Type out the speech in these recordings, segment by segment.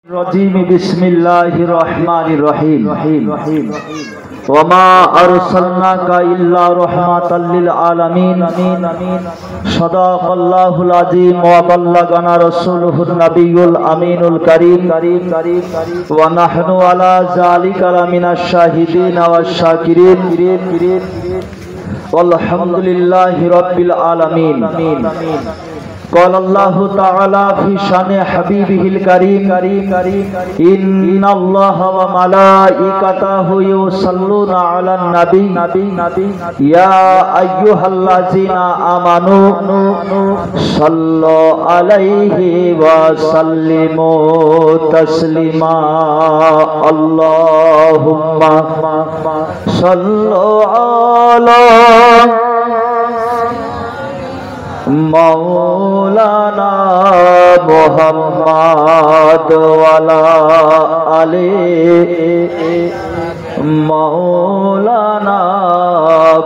الرجيم بسم الله الرحمن الرحيم وما أرسلناك إلا رحمة للعالمين صدق الله العظيم وبلغنا رسوله النبي الأمين الكريم ونحن على ذلك لمن الشاهدين والشاكرين والحمد لله رب العالمين قال الله تعالى في شان حبيبه الكريم إن الله وملائكته يصلون على النبي يا أيها الذين آمنوا صلوا عليه وسلموا تسليما اللهم صلوا على مولانا محمد وعلى آله مولانا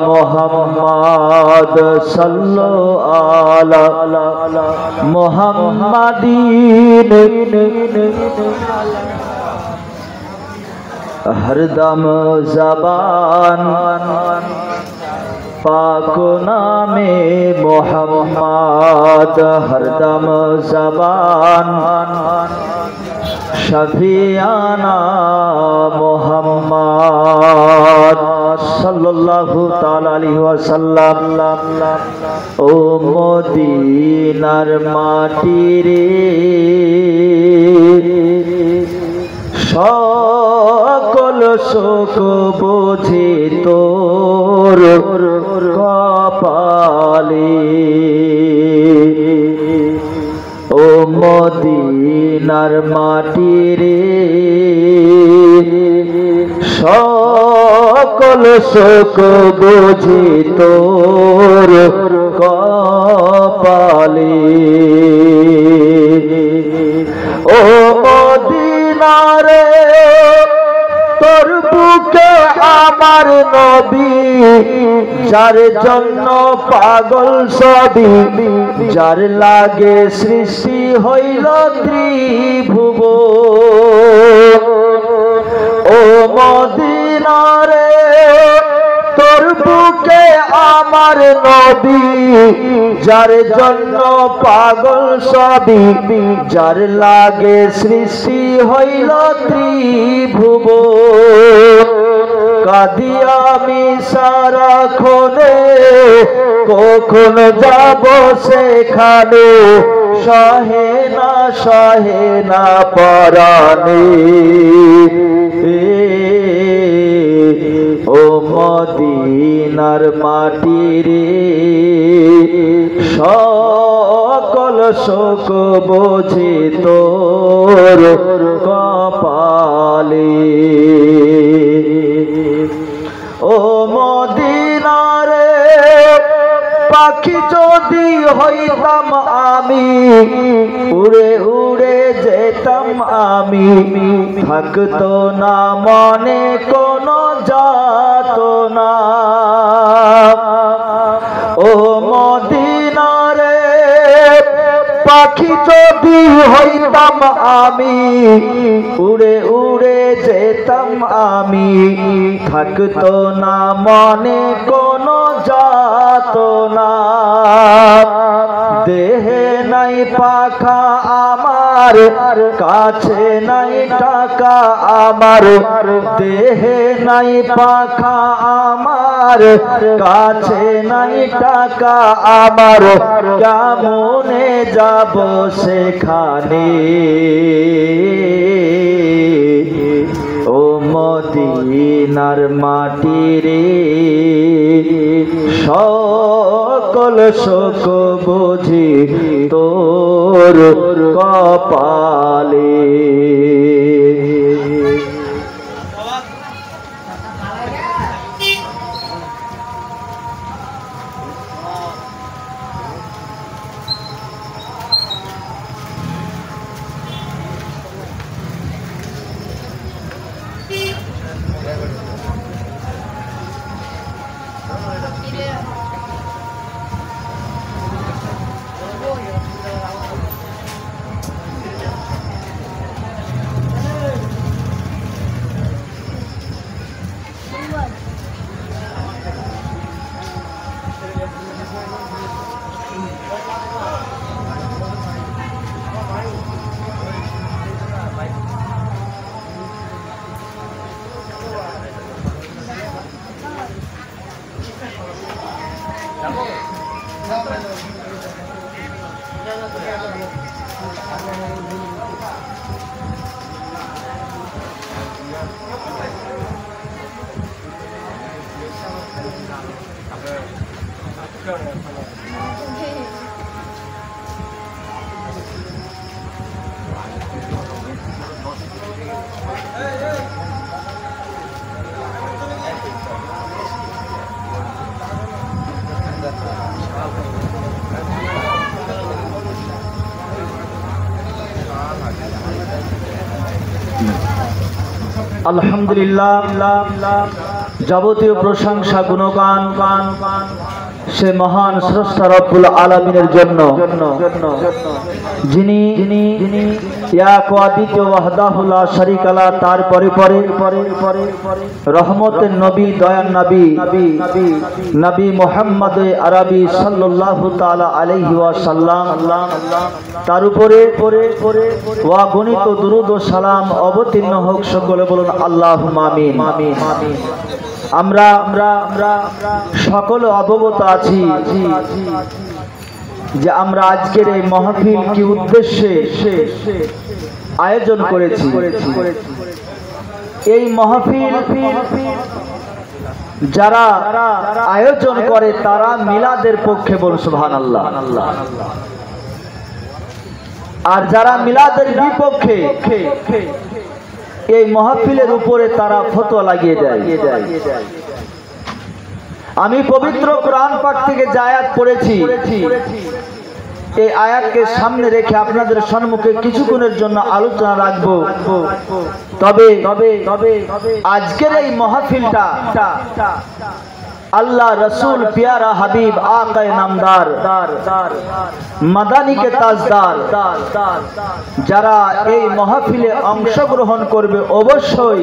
محمد صلوا على محمدين हरदम ज़बान पाक नामे मोहम्मद हरदम ज़बान शफियाना मोहम्मद सल्लल्लाहु ताला अलैहि वसल्लम ओ मदीनार माटी रे সকল সুখ বুঝি তোর কপালে ও মদিনার মাটি রে সকল সুখ বুঝি তোর কপালে ও মদিনারে তোর বুকে আমার নবী যার জন্য পাগল সবই যার লাগে সৃষ্টি হইল ত্রিভুবন ও মদিনারে তোর বুকে আমার নবী যার জন্য পাগল সবই যার লাগে সৃষ্টি হইল ত্রিভুবন কাঁদি আমি সারাক্ষণে কখন যাব সেখানে সহে না পরাণে ও মদিনার মাটি রে সকল শোক বোঝে তোর কপালে ও মদিনারে পাখি যদি হইতাম আমি উড়ে উড়ে যেতাম আমি থাকতো না মনে কোনো যাতনা ও মদিনারে পাখি যদি হইতাম আমি উড়ে উড়ে যেতাম আমি থাকতো না মনে কোনো যাতনা দেহে নাই পাখা আমার কাছে নাই টাকা আমার দেহে নাই পাখা আমার কাছে নাই টাকা আমার কেমনে যাব সেখানে ও মদিনার মাটি রে সকল শোক বুঝি তোর কপালে আলহামদুলিল্লাহ, যাবতীয় প্রশংসা গুণগান সে মহান স্রষ্টা রব্বুল আলামিনের জন্য, যিনি এক ও দ্বিতীয় ওয়াহদাহু লা শারীকা লাহু, তার পরে রহমতের নবী, দয়ার নবী মুহাম্মদ আরবি সাল্লাল্লাহু তাআলা আলাইহি ওয়াসাল্লাম, তার উপরে অগণিত দুরূদ ও সালাম অবতীর্ণ হোক। সকলে বলুন আল্লাহুম্মা আমিন। আমরা সকলে অবগত আছি যে আমরা আজকের এই মাহফিল কি উদ্দেশ্যে আয়োজন করেছি। এই মাহফিল যারা আয়োজন করে তারা মিলাদের পক্ষে বল সুবহানাল্লাহ, আর যারা মিলাদের বিপক্ষে এই মাহফিলের উপরে তারা ফতোয়া লাগিয়ে দেয়। আমি পবিত্র কোরআন পাক থেকে যে আয়াত পড়েছি, এই আয়াতকে সামনে রেখে আপনাদের সম্মুখে কিছুক্ষণের জন্য আলোচনা রাখবো। তবে আজকের এই মাহফিলটা আল্লাহ রসুল প্যারা হাবিব আকায়ে নামদার মাদানী কে তাজদার যারা এই মাহফিলে অংশগ্রহণ করবে অবশ্যই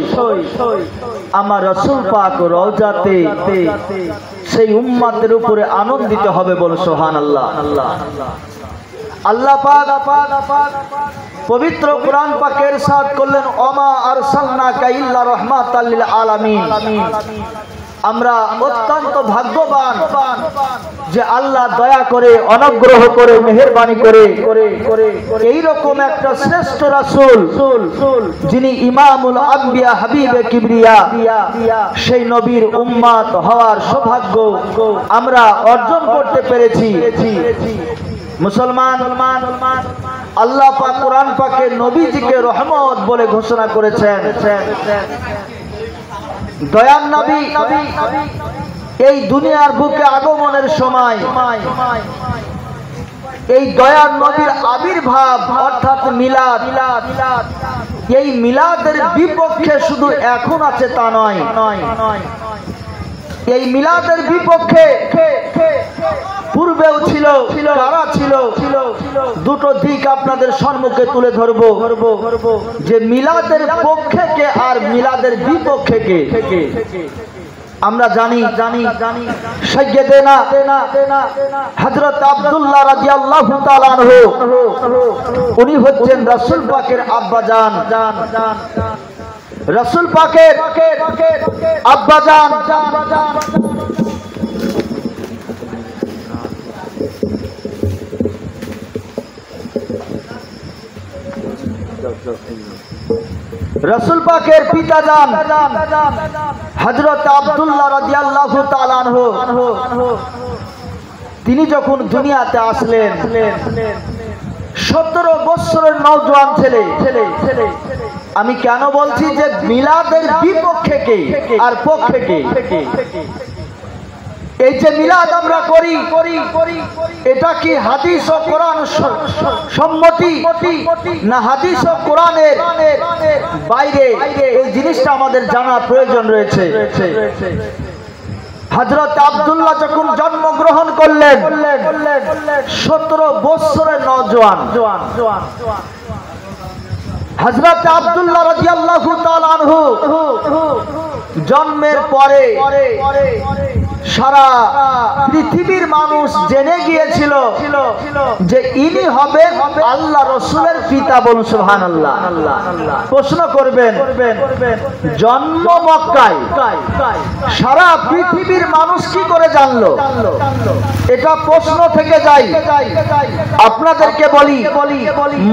আমার রসুল পাক রওজাতে সেই উম্মতের উপরে আনন্দিত হবে। বল সুবহানাল্লাহ। আল্লাহ পাক পবিত্র কোরআন পাকে ইরশাদ করলেন, ওমা আরসালনাকা ইল্লা রাহমাতাল লিল আলামিন। আমরা অত্যন্ত ভাগ্যবান যে আল্লাহ দয়া করে, অনুগ্রহ করে, মেহেরবানি করে এইরকম একটা শ্রেষ্ঠ রাসূল, যিনি ইমামুল আম্বিয়া হাবিবে কিবরিয়া, সেই নবীর উম্মত হওয়ার সৌভাগ্য আমরা অর্জন করতে পেরেছি। মুসলমান, আল্লাহ পাক কোরআন পাকে নবীজিকে রহমত বলে ঘোষণা করেছেন। দয়ার নবী এই দুনিয়ার বুকে আগমনের সময় এই দয়ার নবীর আবির্ভাব অর্থাৎ মিলাদ, এই মিলাদের বিপক্ষে শুধু এখন আছে তা নয়, এই মিলাদের বিপক্ষে পূর্বেও ছিল, তারা ছিল। দুটো দিক আপনাদের সম্মুখে তুলে ধরবো, যে মিলাদের পক্ষে কে আর মিলাদের বিপক্ষে কে। আমরা জানি সাইয়্যিদানা হযরত আব্দুল্লাহ রাদিয়াল্লাহু তাআলা আনহু, উনি হচ্ছেন রাসূল পাকের আব্বাজান। রাসূল পাকের আব্বাজান রাসূল পাকের পিতাজান হযরত আব্দুল্লাহ রাদিয়াল্লাহু তাআলা আনহু, তিনি যখন দুনিয়াতে আসলেন 17 বছরের নওজোয়ান ছেলে। আমি কেন বলছি যে মিলাদের বিপক্ষে কে আর পক্ষে কে? এই যে মিলাদ আমরা করি, এটা কি হাদিস ও কোরআন সম্মতি না হাদিস ও কোরআনের বাইরে? এই জিনিসটা আমাদের জানা প্রয়োজন রয়েছে। হযরত আব্দুল্লাহ যখন জন্মগ্রহণ করলেন 17 বছরের নওজোয়ান, হযরত আব্দুল্লাহ রাদিয়াল্লাহু তাআলা আনহু জন্মের পরে সারা পৃথিবীর মানুষ জেনে গিয়েছিল যে ইনি হবেন আল্লাহ রসুলের পিতা। বলুন সুবহানাল্লাহ। প্রশ্ন করবেন, জন্ম মক্কায়, সারা পৃথিবীর মানুষ কি করে জানলো? এটা প্রশ্ন থেকে যায়। আপনাদেরকে বলি,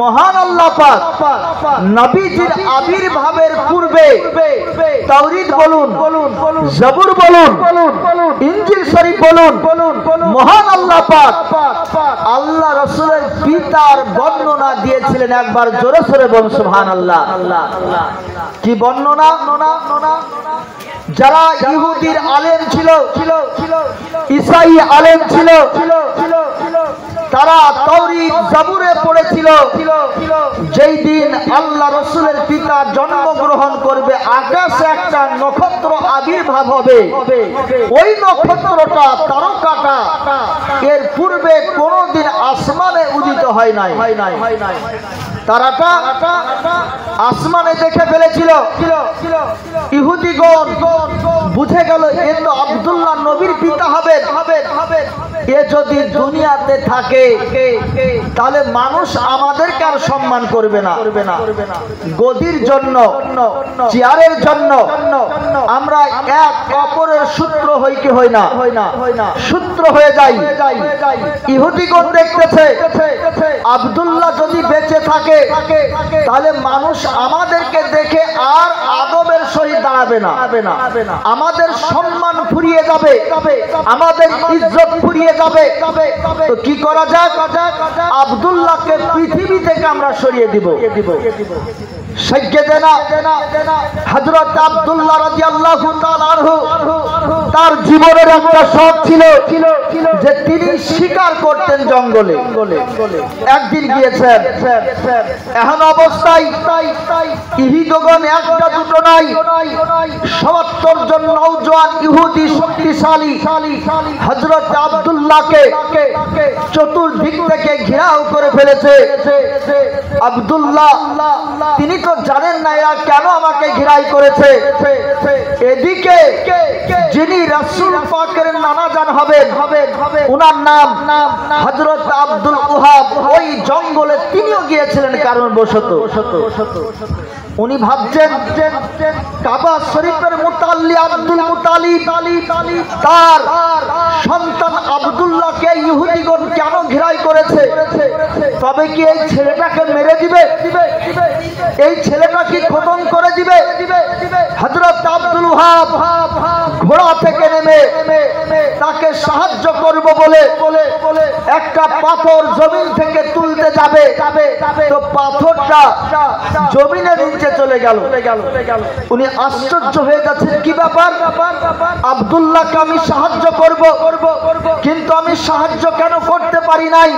মহান আল্লাহ পাক নবীজির আবির্ভাবের পূর্বে তাওরীত বলুন, জবুর বলুন, ইনজিল শরীফ বলুন, মহান আল্লাহ পাক আল্লাহ রাসূলের পিতার বর্ণনা দিয়েছিলেন। একবার জোরে সোরে বলুন সুবহানাল্লাহ। কি বর্ণনা? যারা ইহুদির আলেম ছিল, ঈসাই আলেম ছিল, তারা তাওরীত জবুরে পড়েছিল যেই দিন আল্লাহ রাসূলের পিতা জন্ম আকাশে একটা নক্ষত্র আবির্ভাব হবে, ওই নক্ষত্রটা তারকাটা এর পূর্বে কোনোদিন আসমানে উদিত হয় নাই। তারাটা আসমানে দেখে ফেলেছিল। ইহুদিগণ বুঝে গেল এ তো আব্দুল্লাহ নবীর পিতা হবে, এ যদি দুনিয়াতে থাকে তাহলে মানুষ আমাদেরকে আর সম্মান করবে না। গদির জন্য, চেয়ারের জন্য আমরা এক অপরের সূত্র হই কি হই না? সূত্র হয়ে যাই। ইহুদিগণ দেখতেছে আব্দুল্লাহ যদি বেঁচে থাকে তাহলে মানুষ আমাদেরকে দেখে আর আদবের সহিত দাঁড়াবে না, আমাদের সম্মান ফুরিয়ে যাবে, আমাদের ইজ্জত ফুরিয়ে যাবে। তো কি করা যাক? আব্দুল্লাহকে পৃথিবী থেকে আমরা সরিয়ে দিব। সাইয়্যিদানা হযরত আব্দুল্লাহ রাদিয়াল্লাহু তাআলা আনহু তার জীবনের একটা শখ ছিল যে তিনি শিকার করতেন জঙ্গলে। একদিন গিয়েছেন, এখন অবস্থায় ইহুদিগণ একটা দুটো নাই, ৭৭ জন নওজোয়ান ইহুদি শক্তিশালী হযরত আব্দুল্লাহকে চতুর্দিক থেকে ঘেরাও করে ফেলেছে। আব্দুল্লাহ তিনি তো জানেন না এরা কেন আমাকে ঘেরাই করেছে। এদিকে যিনি রাসূল পাকের নানাজান হবেন, ওনার নাম হযরত আব্দুল ওহাব, ওই জঙ্গলে তিনিও গিয়েছিলেন কারণবশত। উনি ভাবছেন কাবা শরীফের মুতাল্লি আব্দুল মুতালিব তার সন্তান আব্দুল্লাহকে ইহুদিগণ কেন ঘেরাই করেছে? তবে কি এই ছেলেটাকে মেরে দিবে? এই ছেলেটা কি খতম করে দিবে? হযরত আব্দুল ওহাব ঘোড়া থেকে নেমে তাকে সাহায্য করব বলে একটা পাথর জমিন থেকে তুলতে যাবে, তো পাথরটা জমিনের নিচে চলে গেল। উনি আশ্চর্য হয়ে যাচ্ছেন, কি ব্যাপার? আব্দুল্লাহকে আমি সাহায্য করব, কিন্তু আমি সাহায্য কেন করতে পারি নাই?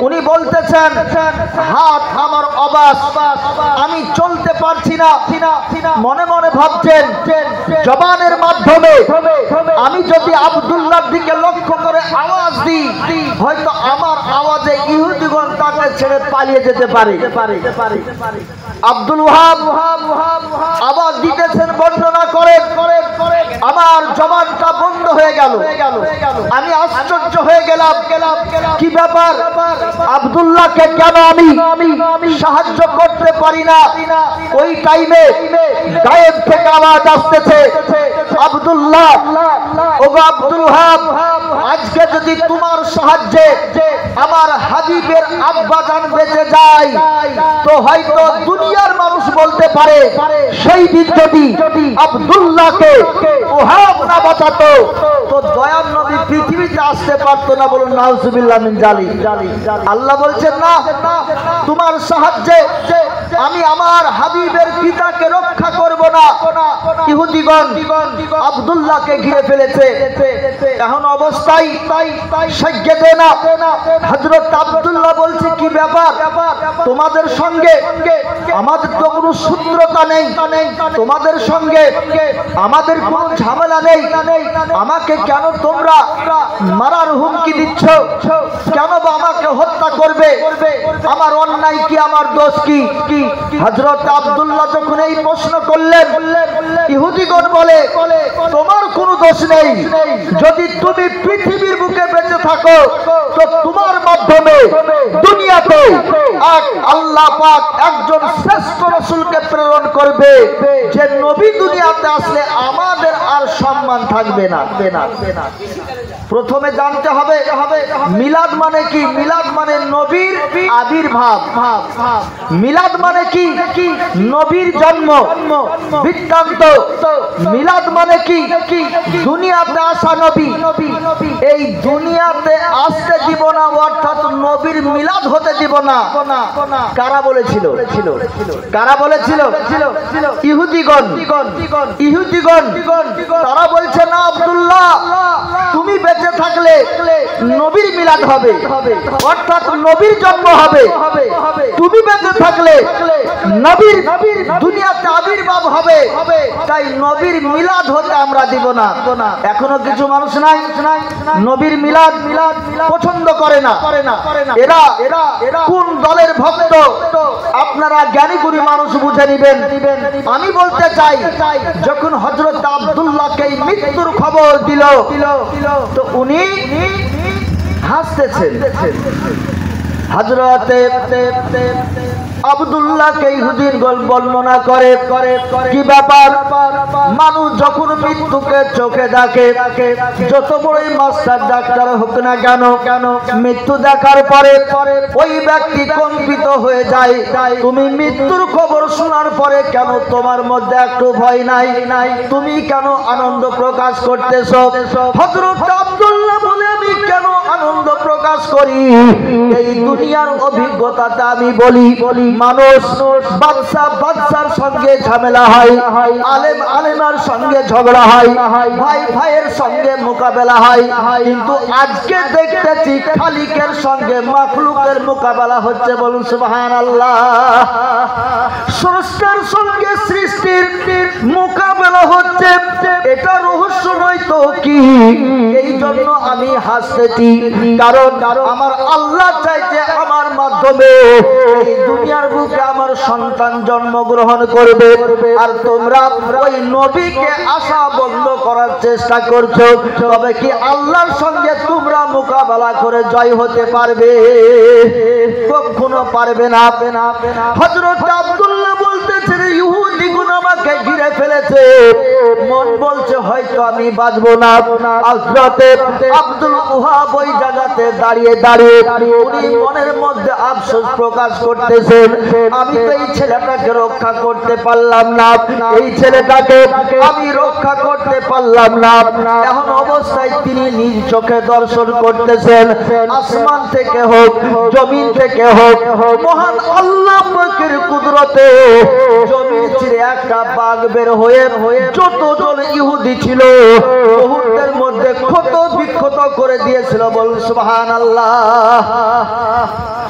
উনি বলতেছেন হাত আমার অবাস, আমি চলতে পারছি না। মনে মনে ভাবছেন জবানের মাধ্যমে আমি যদি আব্দুল্লাহর দিকে লক্ষ্য করে আওয়াজ দিই, হয়তো আমার আওয়াজে ইহুদিগণ তাকে ছেড়ে পালিয়ে যেতে পারে। আব্দুল ওহাব আওয়াজ দিতেছেন, বর্ণনা করেন, আমার জবানটা বন্ধ হয়ে গেল। আমি আশ্চর্য হয়ে গেলাম, কি ব্যাপার? আব্দুল্লাহকে কেন আমি সাহায্য করতে পারি না? ওই টাইমে গায়েব থেকে আওয়াজ আসতেছে, আব্দুল্লাহ, ওগো আব্দুল ওহাব, আজকে যদি তোমার সাহায্যে আমার হাবিবের আব্বাজান বেঁচে যায়, তো হয়তো দুনিয়ার মানুষ বলতে পারে সেই দিন যদি আব্দুল্লাহকে ওহাব না বাঁচাতো তো দয়ার নবী পৃথিবীতে আসতে পারতো না। বলুন নাউজুবিল্লাহ মিন জালিক। আল্লাহ বলছেন না, তোমার সাহায্যে আমি আমার হাবিবের পিতাকে রক্ষা করব না। ইহুদিগণ আব্দুল্লাহকে ঘিরে ফেলেছে। এখন অবস্থায় সাইয়্যিদানা হযরত আব্দুল্লাহ বলছে, কি ব্যাপার? তোমাদের সঙ্গে আমাদের তো কোনো সূত্রতা নেই, তোমাদের সঙ্গে আমাদের কোনো ঝামেলা নেই, আমাকে কেন তোমরা মারার হুমকি দিচ্ছ? কেন বা আমাকে হত্যা করবে? আমার অন্যায় কি, আমার দোষ কি? হযরত আব্দুল্লাহ যখন এই প্রশ্ন করলেন, ইহুদিগণ বলে তোমার কোনো দোষ নেই। যদি তুমি পৃথিবীর বুকে বেঁচে থাকো তো তোমার মাধ্যমে দুনিয়াতে আল্লাহ পাক একজন শ্রেষ্ঠ রাসূলকে প্রেরণ করবে, যে নবী দুনিয়াতে আসলে আমাদের আর সম্মান থাকবে না। প্রথমে জানতে হবে মিলাদ মানে কি। মিলাদ মানে নবীর আবির্ভাব। মিলাদ মানে কি? নবীর জন্ম বৃত্তান্ত। মিলাদ মানে কি? দুনিয়াতে আসা নবী। এই দুনিয়াতে আসতে দিব না, অর্থাৎ নবীর মিলাদ হতে দিব না। কারা বলেছিল? কারা বলেছিল? ইহুদিগণ। তারা বলছে না, আব্দুল্লাহ তুমি বেঁচে বেঁচে থাকলে নবীর মিলাদ হবে, অর্থাৎ নবীর জন্ম হবে। তুমি বেঁচে থাকলে নবীর দুনিয়াতে আবির্ভাব হবে, তাই নবীর মিলাদ হতে আমরা দিব না। এখনো কিছু মানুষ নাই নবীর মিলাদ পছন্দ করে না। এরা কোন দলের ভক্ত আপনারা জ্ঞানী গুণী মানুষ বুঝে নিবেন। আমি বলতে চাই, যখন হযরত আব্দুল্লাহকে মৃত্যুর খবর দিল তো উনি হাসতেছেন। হযরতে আব্দুল্লাহকে ইহুদির বর্ণনা করে কি ব্যাপার, মানুষ যখন মৃত্যুকে চোখে দেখে, যত বড়ই মাস্টার ডাক্তার হোক না কেন, মৃত্যু দেখার পরে ওই ব্যক্তি কম্পিত হয়ে যায়। তুমি মৃত্যুর খবর শোনার পরে কেন তোমার মধ্যে একটু ভয় নাই? তুমি কেন আনন্দ প্রকাশ করতেছ? হযরত আব্দুল্লাহ বলে, আমি কেন আনন্দ প্রকাশ করি? এই দুনিয়ার অভিজ্ঞতাটা আমি বলি, মানুষ বাদশার সঙ্গে ঝামেলা হয়, আলেমার সঙ্গে ঝগড়া হয়, ভাই ভাইয়ের সঙ্গে মোকাবেলা হয়, কিন্তু আজকে দেখতেছি খালিকের সঙ্গে মাখলুকের মোকাবেলা হচ্ছে। বলুন সুবহানাল্লাহ। স্রষ্টার সঙ্গে সৃষ্টির মোকাবেলা হচ্ছে, এটা রহস্য নয় তো কি? এই জন্য আমি হাসতেছি, কারণ আমার আল্লাহ চাইছে আমার মাধ্যমে এই দুনিয়ার বুকে আমার সন্তান জন্মগ্রহণ করবে, আর তোমরা ওই নবীকে আশা বন্ধ করার চেষ্টা করছো। তবে কি আল্লাহর সঙ্গে তোমরা মোকাবেলা করে জয় হতে পারবে? কখনো পারবে না। হযরত আব্দুল্লাহ বলতেছেন, ইহুদি গুণ আমাকে ঘিরে ফেলেছে, মন বলছে হয়তো আমি বাঁচবো না। হযরত আব্দুল ওয়াহাব ওই জায়গাতে দাঁড়িয়ে উনি মনের মধ্যে আফসোস প্রকাশ করতেছেন, আমি তো এই ছেলেটাকে রক্ষা করতে পারলাম না, এই ছেলেটাকে আমি রক্ষা করতে পারলাম না। এখন অবস্থায় তিনি নিজ চোখে দর্শন করতেছেন, আসমান থেকে হোক জমিন থেকে হোক, মহান আল্লাহ পাকের কুদরতে জমিন ছিঁড়ে একটা বাঘ বের হয়ে যতজন ইহুদি ছিল মুহূর্তের মধ্যে ক্ষত বিক্ষত করে দিয়েছিল। বলুন সুবহানাল্লাহ।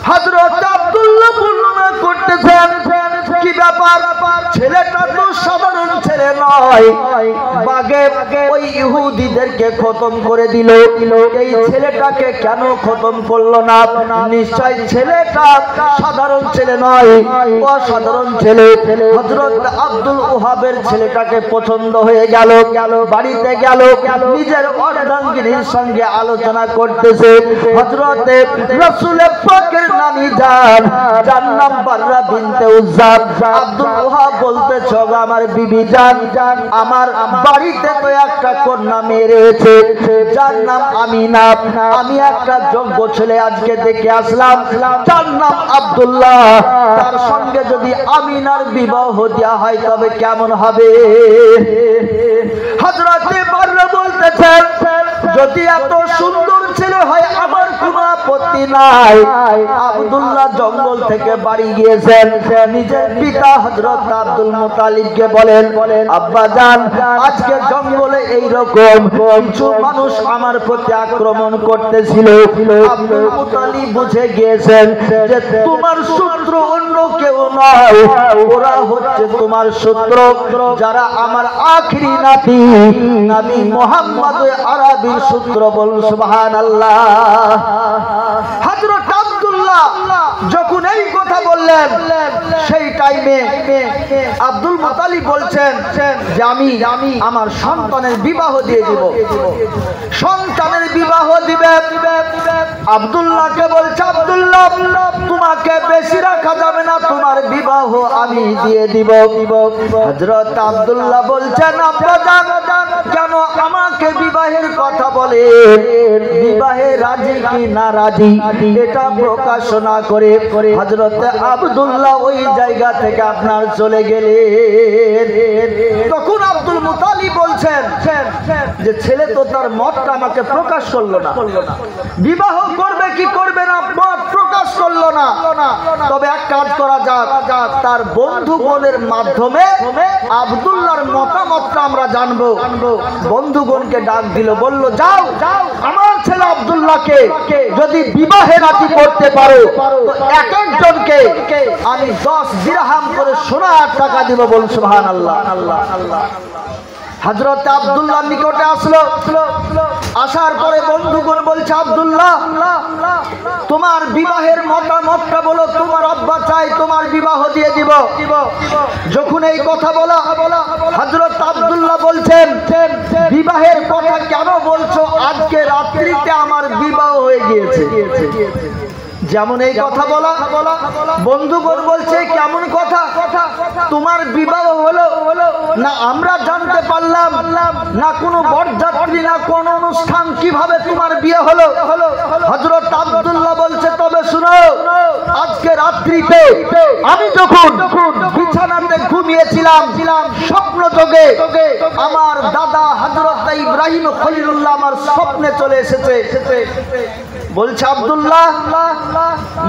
হযরত আব্দুল্লাহ বর্ণনা করতেছেন, কি ব্যাপার, ছেলেটা তো সাধারণ ছেলে নয়, বাগে ওই ইহুদিদেরকে খতম করে দিল। এই ছেলেটাকে কেন খতম করলো না? নিশ্চয় ছেলেটা সাধারণ ছেলে নয়, অসাধারণ ছেলে। হযরত আব্দুল ওয়াহাবের ছেলেটাকে পছন্দ হয়ে গেল, বাড়িতে গেল, নিজের অর্ধাঙ্গিনীর সঙ্গে আলোচনা করতেছে। হযরতে রাসূল পাকের নানি যান, যার নাম বাররা বিনতে উজ্জা। আব্দুল ওয়াহাব বলতেছ, আমার বিবি জান, আমার বাড়িতে তো একটা কন্যা মেয়ে রয়েছে যার নাম আমিনা। আমি একটা যোগ্য ছেলে আজকে দেখে আসলাম, যার নাম আব্দুল্লাহ। তার সঙ্গে যদি আমিনার বিবাহ দেওয়া হয় তবে কেমন হবে? হযরতে বাররা বলতেছেন, যদি এত সুন্দর ছেলে হয় আমার কোনো আপত্তি নাই। আব্দুল্লাহ জঙ্গল থেকে বাড়ি গিয়েছেন, নিজের পিতা হযরত আব্দুল মুতালিবকে বলেন, আব্বা জান, আজকে জঙ্গলে এই রকম কিছু মানুষ আমার প্রতি আক্রমণ করতেছিল। আব্দুল মুতালিব বুঝে গিয়েছেন যে তোমার শত্রু অন্য কেউ নয়, ওরা হচ্ছে তোমার শত্রু, যারা আমার আখিরি নাতি নবী মুহাম্মদ আরবির শত্রু। বলুন সুবহানাল্লাহ। হযরত আব্দুল্লাহ যখন এই কথা বললেন, সেই টাইমে আব্দুল মুতালিব বলছেন যে আমি আমার সন্তানের বিবাহ দিয়ে দিব, সন্তানের বিবাহ দিবে। আব্দুল্লাহকে বলছে, আব্দুল্লাহ তোমাকে বেশি রাখা যাবে না, তোমার বিবাহ আমি দিয়ে দিব। হযরত আব্দুল্লাহ বলছেন, আব্বা জান, কেন আমাকে বিবাহের কথা বলে? বিবাহে রাজি কি না রাজি এটা প্রকাশ না করে হযরত আব্দুল্লাহ ওই জায়গা থেকে আপনার চলে গেলেন। তখন আব্দুল মুতালিব বলছেন যে ছেলে তো তার মতটা আমাকে প্রকাশ করলো না, বিবাহ করবে কি করবে না মত প্রকাশ প্রকাশ করলো না। তবে এক কাজ করা যাক, তার বন্ধুগণের মাধ্যমে আব্দুল্লাহর মতামতটা আমরা জানবো। বন্ধুগণকে ডাক দিল, বলল যাও আমার ছেলে আব্দুল্লাহকে যদি বিবাহে রাজি করতে পারো তো এক একজনকে আমি 10 দিরহাম করে সোনার টাকা দিব। বল সুবহানাল্লাহ। হযরত আব্দুল্লাহ নিকটে আসলো। আসার পরে বন্ধুগণ বলছে, আব্দুল্লাহ তোমার বিবাহের মতামতটা বলো, তোমার আব্বা চাই তোমার বিবাহ দিয়ে দিব। যখন এই কথা বলা, হযরত আব্দুল্লাহ বলছেন, বিবাহের কথা কেন বলছো? আজকে রাত্রিতে আমার বিবাহ হয়ে গিয়েছে। যেমন এই কথা বলা, বন্ধুগণ বলছে কেমন কথা, তোমার বিবাহ হলো না আমরা জানতে পারলাম না, কোনো বরযাত্রী না কোন অনুষ্ঠান, কিভাবে তোমার বিয়ে হলো? হযরত আব্দুল্লাহ বলছে, তবে শুনো, আজকে রাত্রিতে আমি যখন বিছানাতে ঘুমিয়েছিলাম স্বপ্ন যোগে আমার দাদা হযরত ইব্রাহিম খলিলুল্লাহ আমার স্বপ্নে চলে এসেছে। বলছে আব্দুল্লাহ,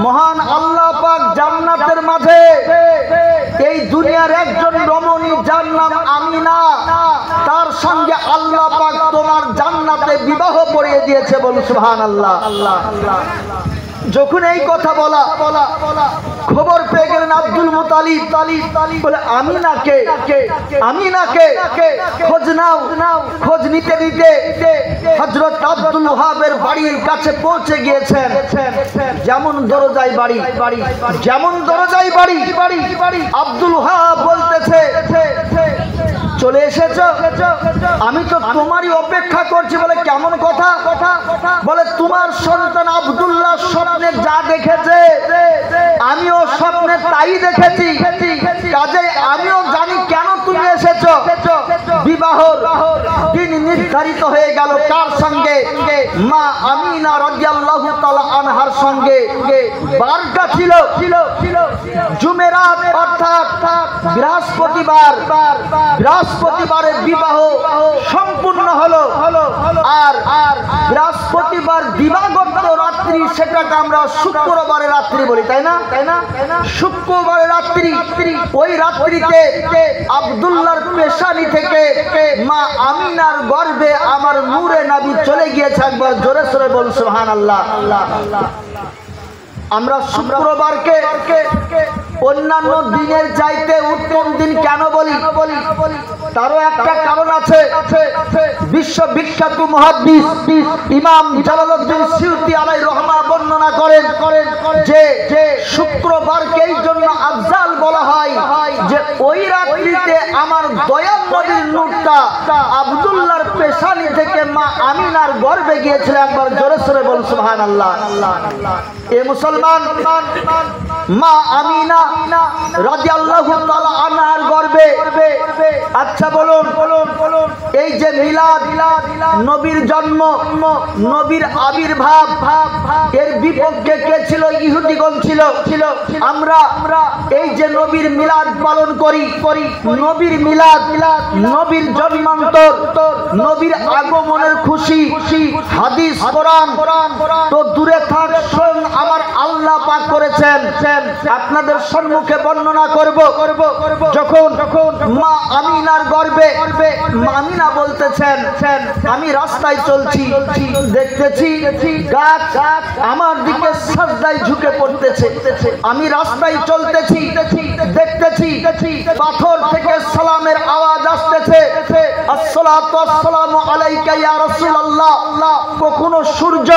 মহান আল্লাহ পাক জান্নাতের মাঝে এই দুনিয়ার একজন রমণী যার নাম আমিনা, তার সঙ্গে আল্লাহ পাক তোমার জান্নাতে বিবাহ পড়িয়ে দিয়েছে। বল সুবহানাল্লাহ। যখন এই কথা বলা, খবর পেয়ে গেলেন আব্দুল মুতালিব। বলে আমিনাকে খোঁজ নাও। খোঁজ নিতে নিতে হযরত আব্দুল ওহাবের বাড়ির কাছে পৌঁছে গিয়েছেন। যেমন দরজায় বাড়ি, যেমন দরজায় বাড়ি, আব্দুল ওহাব বলতেছে, চলে এসেছো? আমি তো তোমারই অপেক্ষা করছি। বলে কেমন কথা? বলে তোমার সন্তান আব্দুল্লাহ স্বপ্নে যা দেখেছে আমিও স্বপ্নে তাই দেখেছি, কাজে আমিও জানি কেন তুমি এসেছো। বিবাহ দিন নির্ধারিত হয়ে গেল। কার সঙ্গে? মা আমিনা রাদিয়াল্লাহু তাআলা আনহার সঙ্গে। বারটা ছিল জুমেরাত, অর্থাৎ বৃহস্পতিবারের বিবাহ সম্পূর্ণ হলো। আর বৃহস্পতিবার দিবাগত রাত্রি, সেটাকে আমরা শুক্রবারের রাত্রি বলি, তাই না? শুক্রবারের রাত্রি, ওই রাত্রিতে আব্দুল্লাহর পেশানি থেকে মা আমিনার গর্ভে আমার নূরে নবী চলে গিয়েছে। একবার জোরে সোরে বল সুবহানাল্লাহ। আমরা শুক্রবারকে অন্যান্য দিনের চাইতে উত্তম দিন কেন বলি? তারও একটা কারণ আছে। বিশ্ববিখ্যাত মুহাদ্দিস ইমাম জালালউদ্দিন সিউতি আলাইহির রহমা বর্ণনা করেন যে শুক্রবারকে এই জন্য আফজাল বলা হয় যে ওই রাত্রিতে আমার দয়াল নবীর নূরটা আব্দুল্লাহর পেশানি থেকে মা আমিনার গর্ভে গিয়েছিল। একবার জোরে সোরে বল সুবহানাল্লাহ। এ মুসলমান, মা আমিনা রাদিয়াল্লাহু তাআলা আনহার গর্ভে। আচ্ছা বলুন, এই যে মিলাদ, নবীর জন্ম, নবীর আবির্ভাব, এর বিপক্ষে কে ছিল? ইহুদিগণ ছিল। আমরা এই যে নবীর মিলাদ পালন করি, নবীর মিলাদ, নবীর জন্মান্তর, নবীর আগমনের খুশি, হাদিস কোরআন তো দূরে থাক, স্বয়ং আমার আল্লাহ পাক করেছেন। আপনাদের সম্মুখে বর্ণনা করব। যখন মা আমিনার গর্ভে মা আমিনা বলতেছেন, আমি রাস্তায় চলছি, দেখতেছি গাছ আমার দিকে সাজদায় ঝুঁকে পড়তেছে। আমি রাস্তায় চলতেছি, দেখতেছি পাথর থেকে সালামের আওয়াজ আসতেছে, আসসালাতু আসসালামু আলাইকা ইয়া রাসূলুল্লাহ। কখনো সূর্য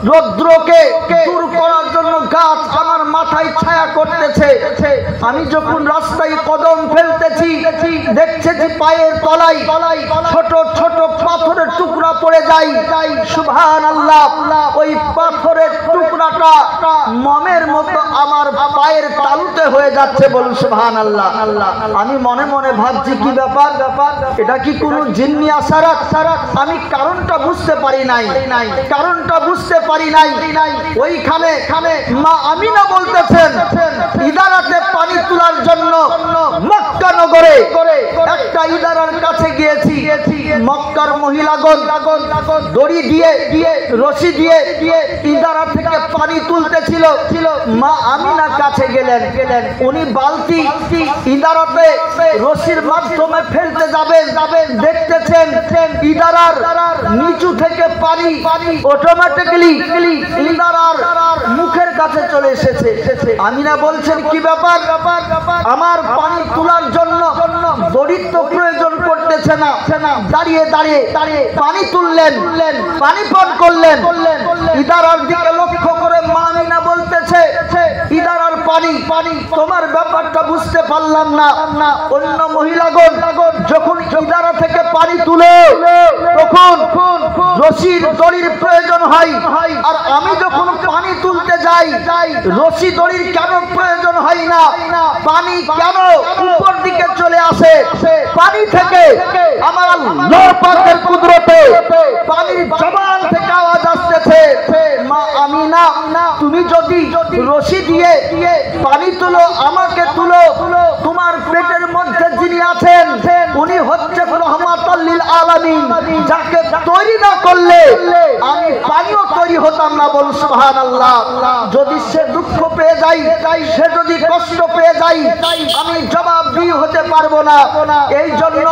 রৌদ্রকে দূর করার জন্য গাছ আমার মাথায় ছায়া করতেছে। আমি যখন রাস্তায় কদম ফেলতেছি, দেখতেছি পায়ের তলায় ছোট ছোট পাথরের টুকরা পড়ে যায়। সুবহানাল্লাহ। ওই পাথরের টুকরাটা মমের মতো আমার পায়ের তালুতে হয়ে যাচ্ছে। বলুন সুবহানাল্লাহ। আমি মনে মনে ভাবছি কি ব্যাপার, এটা কি কোনো জিন্নি আসারাত? আমি কারণটা বুঝতে পারি নাই, ওইখানে মা আমিনা বলতেছেন, ইদারাতে পানি তোলার জন্য মক্কা নগরে একটা ইদারার কাছে গিয়েছি। মক্কার মহিলাগণ দড়ি দিয়ে রশি দিয়ে ইদারা থেকে পানি তুলতেছিল। মা আমিনা কাছে গেলেন, উনি বালতি ইদারাতে রশির মাধ্যমে ফেলতে যাবেন, দেখতেছেন ইদারার নিচু থেকে পানি অটোমেটিক্যালি ইদারার মুখের কাছে চলে এসেছে। আমিনা বলছেন, কি ব্যাপার? আমার পানি তোলার জন্য দড়ির তো প্রয়োজন পড়তেছে না। দাঁড়িয়ে দাঁড়িয়ে পানি তুললেন, পানি পান করলেন। ইদারার দিকে লক্ষ্য করে মা আমিনা বলতেছে, ইদারার পানি, তোমার ব্যাপারটা বুঝতে পারলাম না। অন্য মহিলাগণ যখন ইদারা থেকে পানি তুলে তখন রশির দড়ির প্রয়োজন হয়, আর আমি যখন পানি তুলতে যাই রশি দড়ির কেন প্রয়োজন হয় না? পানি কেন উপর দিকে চলে আসে? পানি থেকে আমার আল্লাহর পাকের কুদরতে পানির জবান থেকে আওয়াজ আসতেছে, মা আমিনা, তুমি যদি রশি দিয়ে পানি তুলো, আমাকে তুলো। তোমার পেটের মধ্যে যিনি আছেন উনি হচ্ছে রহমাতুল লিল আলামিন, যাকে তৈরি না করলে আমি পানিও তৈরি হতাম না। বল সুবহানাল্লাহ। যদি সে দুঃখ পেয়ে যাই, সে যদি কষ্ট পেয়ে যাই, আমি জবাব দিয়ে হতে পারবো না। এই জন্য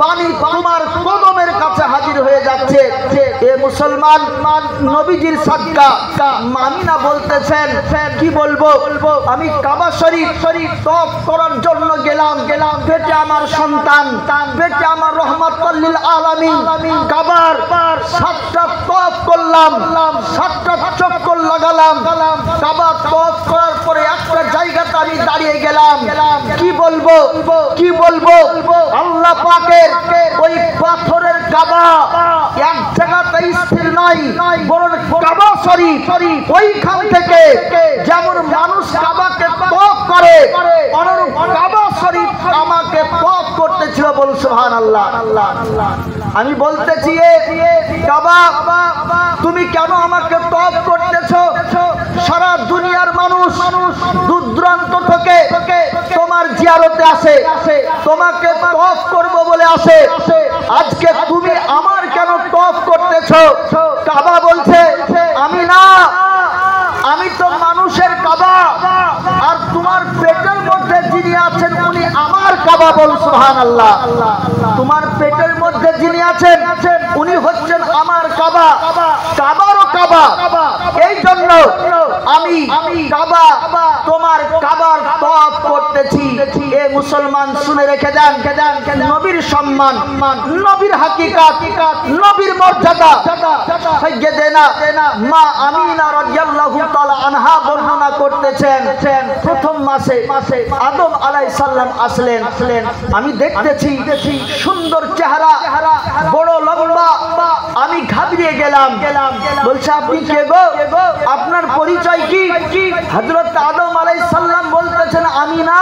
পানি তোমার কদমের কাছে হাজির হয়ে যাচ্ছে। এ মুসলমান, নবীজির সাদকা। আমিনা বলতেছেন, কি বলবো, আমি কাবা শরীফ তওয়াফ করার জন্য গেলাম। পেটে আমার সন্তান, পেটে আমার রহমাতুল লিল আলামিন। কাবার 7টা তওয়াফ করলাম, 7টা চক্কর লাগালাম। কাবা তওয়াফ করার পরে একটা জায়গাতে আমি দাঁড়িয়ে গেলাম। কি বলবো, আল্লাহ পাকের ওই পাথরের কাবা এক জায়গাতে স্থির নাই, বরং কাবা শরীফ ওইখান থেকে যেমন মানুষ কাবাকে তওয়াফ করে, অনুরূপ কাবা শরীফ আমাকে তওয়াফ করতেছিল। বল সুবহানাল্লাহ। আমি বলতেছি, কাবা, তুমি কেন আমাকে তওয়াফ করতেছো? সারা দুনিয়ার মানুষ দূর দূরান্ত থেকে তোমার জিয়ারতে আসে, তোমাকে তওয়াফ করব বলে আসে। আজকে তুমি আমার কেন তওয়াফ করতেছো? কাবা বলছে, আমি না, আমি তো মানুষের কাবা, আর তোমার পেটের মধ্যে যিনি আছেন উনি আমার কাবা। বল সুবহানাল্লাহ। তোমার পেটের মধ্যে যিনি আছেন উনি হচ্ছেন আমার কাবা, কাবারও কাবা। এই জন্য আমি কাবা, তোমার কাবার তওয়াফ করতেছি। এ মুসলমান, শুনে রেখে দেন, নবীর সম্মান, নবীর হাকিকাত, নবীর মর্যাদা সাইয়্যিদানা মা আমিনা রাদিয়াল্লাহু তাআলা আনহা বর্ণনা করতেছেন, প্রথম মাসে আদম আলাইহিস সালাম আসলেন। আমি দেখতেছি সুন্দর চেহারা, বড় লম্বা। আমি ঘাবড়িয়ে গেলাম। বলছে, আপনি কে গো? আপনার পরিচয় কি? হযরত আদম আলাইহিস সালাম বলতেছেন, আমি না,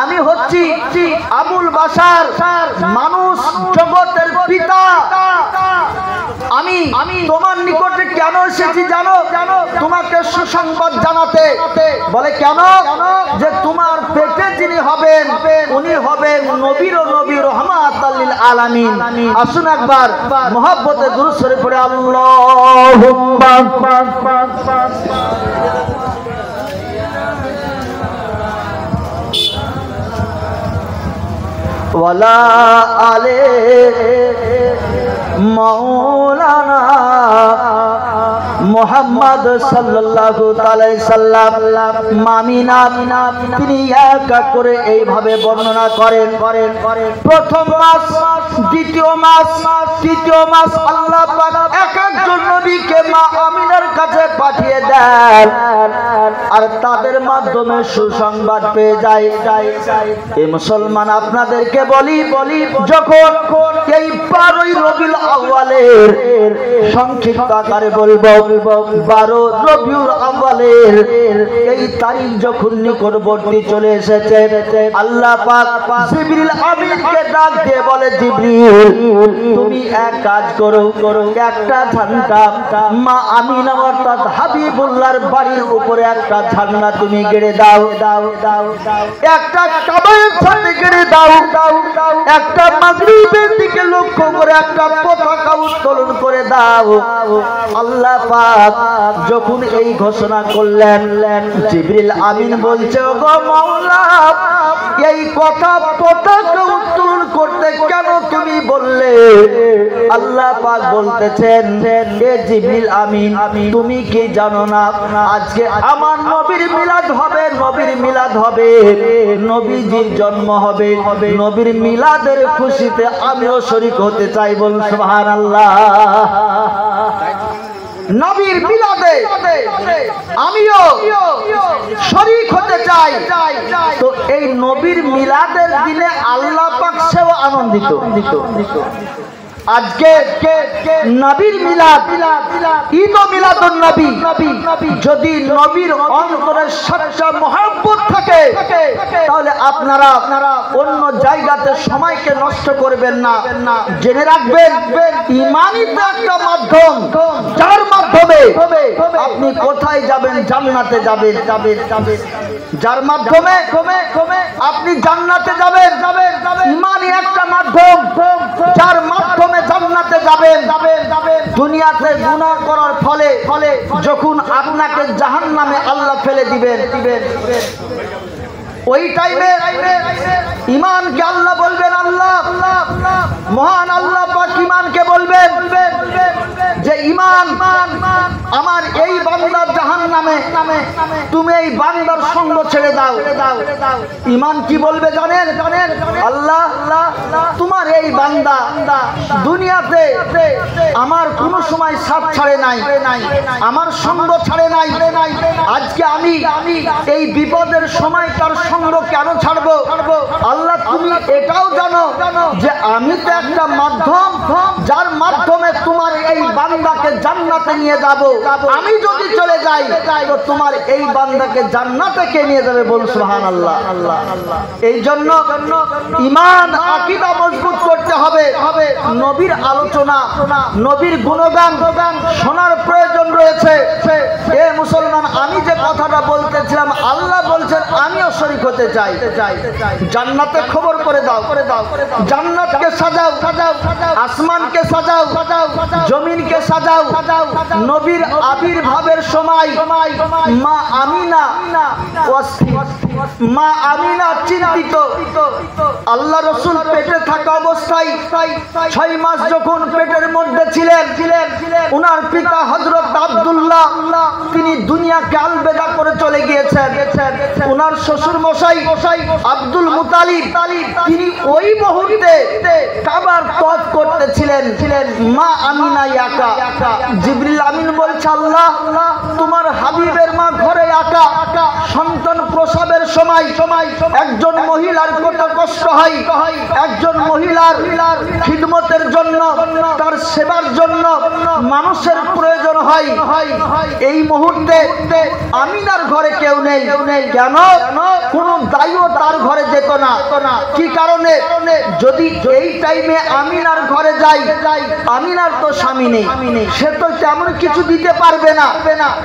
আমি হচ্ছি আবুল বাশার, মানুষ জগতের পিতা। আমি তোমার নিকটে কেন এসেছি জানো? তোমাকে সুসংবাদ জানাতে। বলে, কেন? যে তোমার পেটে যিনি হবেন উনি হবেন নবীর নবী, রহমাতুল লিল আলামিন। আসুন একবার মহব্বতে দুরূদ শরীফ পড়ে আল্লাহুম্মা ওয়ালা আলে মাওলানা মুহাম্মদ সাল্লাল্লাহু আলাইহি সাল্লাম। আমিনা তিনি একা করে এইভাবে বর্ণনা করেন, প্রথম মাস, দ্বিতীয় মাস, তৃতীয় মাস আল্লাহ পাক এক একজন নবীকে মা আমিনার কাছে পাঠিয়ে দেন, আর তাদের মাধ্যমে সুসংবাদ পেয়ে যায়। এই মুসলমান, আপনাদেরকে বলি, যখন এই 12ই রবিউল আউয়ালের সংক্ষিপ্ত আকারে বলবো, 12 রবিউল আউয়ালের এই তারিখ যখন নিকটবর্তী চলে এসেছে, আল্লাহ পাক জিবরিল আমিনকে ডাক দিয়ে বলে, জিবরিল তুমি এক কাজ করো, একটা ঝান্ডা মা আমিনা অর্থাৎ হাবিবুল্লাহর বাড়ির উপরে একটা ঝান্ডা তুমি গেড়ে দাও, একটা কাবার সাথে গেড়ে দাও। একটা মাগরিবের দিকে লক্ষ্য করে একটা পতাকা উত্তোলন করে দাও। আল্লাহ পাক যখন এই ঘোষণা করলেন, জিবরিল আমিন বলছে, ওগো মাওলা, এই কথা পতাকা উত্তোলন করতে কেন তুমি বললে? আল্লাহ পাক বলতেছেন, হে জিবরিল আমিন, তুমি কি জানো না আজকে আমার নবীর মিলাদ হবে, নবীর মিলাদ হবে, নবীজির জন্ম হবে, নবীর মিলাদের খুশিতে আমিও শরীক হতে চাই। বলুন সুবহানাল্লাহ। নবীর মিলাদে আমিও শরীক হতে চাই। তো এই নবীর মিলাদের দিনে আল্লাহ পাক সেও আনন্দিত। আজকে নবীর মিলাদ, ঈদ ও মিলাদুন নবী, যদি নবীর অন্তরে সচ্চা মহব্বত থাকে তাহলে আপনারা অন্য জায়গাতে সময়কে নষ্ট করবেন না। জেনে রাখবেন, ঈমানই তো একটা মাধ্যম, যার মাধ্যমে আপনি কোথায় যাবেন? জান্নাতে যাবেন। যার মাধ্যমে আপনি জান্নাতে যাবেন, ঈমানই একটা মাধ্যম, যার মাধ্যমে জান্নাতে যাবেন। দুনিয়াতে গুনাহ করার ফলে যখন আপনাকে জাহান্নামে আল্লাহ ফেলে দিবেন, ওই টাইমে ঈমানকে আল্লাহ বলবেন, আল্লাহ মহান আল্লাহ পাক ঈমানকে বলবেন যে ঈমান, আমার এই বান্দার জাহান্নামে তুমি এই বান্দার সঙ্গ ছেড়ে দাও। ঈমান কি বলবে জানেন? আল্লাহ, তোমার এই বান্দা দুনিয়াতে আমার কোনো সময় সাথ ছাড়ে নাই, আমার সঙ্গ ছাড়ে নাই, আজকে আমি এই বিপদের সময় তার সঙ্গ কেন ছাড়বো? আল্লাহ তুমি এটাও জানো যে আমি তো একটা মাধ্যম, যার মাধ্যমে তোমার এই বান্দাকে জান্নাতে নিয়ে যাব। আমি যদি চলে যাই তো তোমার এই বান্দাকে জান্নাতে কে নিয়ে যাবে? বল সুবহানাল্লাহ। এই জন্য ঈমান আকীদা মজবুত করতে হবে। নবীর আলোচনা, নবীর গুণগান শোনার প্রয়োজন রয়েছে। এ মুসলমান, আমি যে কথাটা বলতেছিলাম, আল্লাহ বলছেন আমিও শরীক হতে চাই। জান্নাতে খবর করে দাও, জান্নাতকে সাজাও, আসমানকে সাজাও, জমিনকে সাজাও। নবীর আবির্ভাবের সময় মা আমিনা চিন্তিত। আল্লাহ রাসূল পেটে থাকা অবস্থায় 6 মাস যখন পেটের মধ্যে ছিলেন, উনার পিতা হযরত আব্দুল্লাহ তিনি দুনিয়াকে আলবিদা করে চলে গিয়েছেন। উনার শ্বশুর মশাই আব্দুল মুতালিব তিনি ওই মুহূর্তে কাবার তওয়াফ করতেছিলেন। মা আমিনা একা। জিবরিল আমিন বলছে, আল্লাহ তোমার হাবিবের মা ঘরে একা। সন্তান প্রসবের সময় একজন মহিলার কত কষ্ট হয়, একজন মহিলার খিদমতের জন্য, তার সেবার জন্য মানুষের প্রয়োজন হয়। এই মুহূর্তে আমিনার ঘরে কেউ নেই। কেন? কোন দায়ও তার ঘরে যেত না। কি কারণে? যদি এই টাইমে আমিনার ঘরে যাই, আমিনার তো স্বামী নেই, সে তো তেমন কিছু দিতে পারবে না।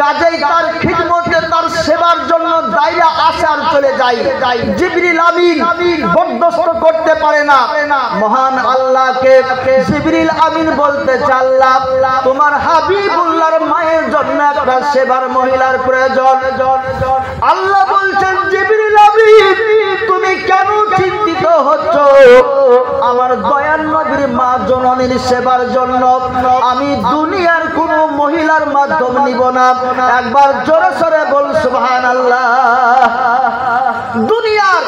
কাজেই তার খিদমতে, তার সেবার জন্য দায়রা আসে আর চলে যায়। জিবরিল আমিন বরদাস্ত করতে পারে না। মহান আল্লাহকে জিবরিল আমিন বলতেছে, আল্লাহ তোমার হাবিবুল্লাহর মায়ের জন্য একটা সেবার মহিলার প্রয়োজন। আল্লাহ বলছেন, জিবরিল আমিন তুমি কেন চিন্তিত হচ্ছ? আমার দয়ার নবীর মা জননীর সেবার জন্য আমি দুনিয়ার কোন মহিলার মাধ্যম নিব না। একবার জোরে সরে বল সুবহানাল্লাহ। দুনিয়ার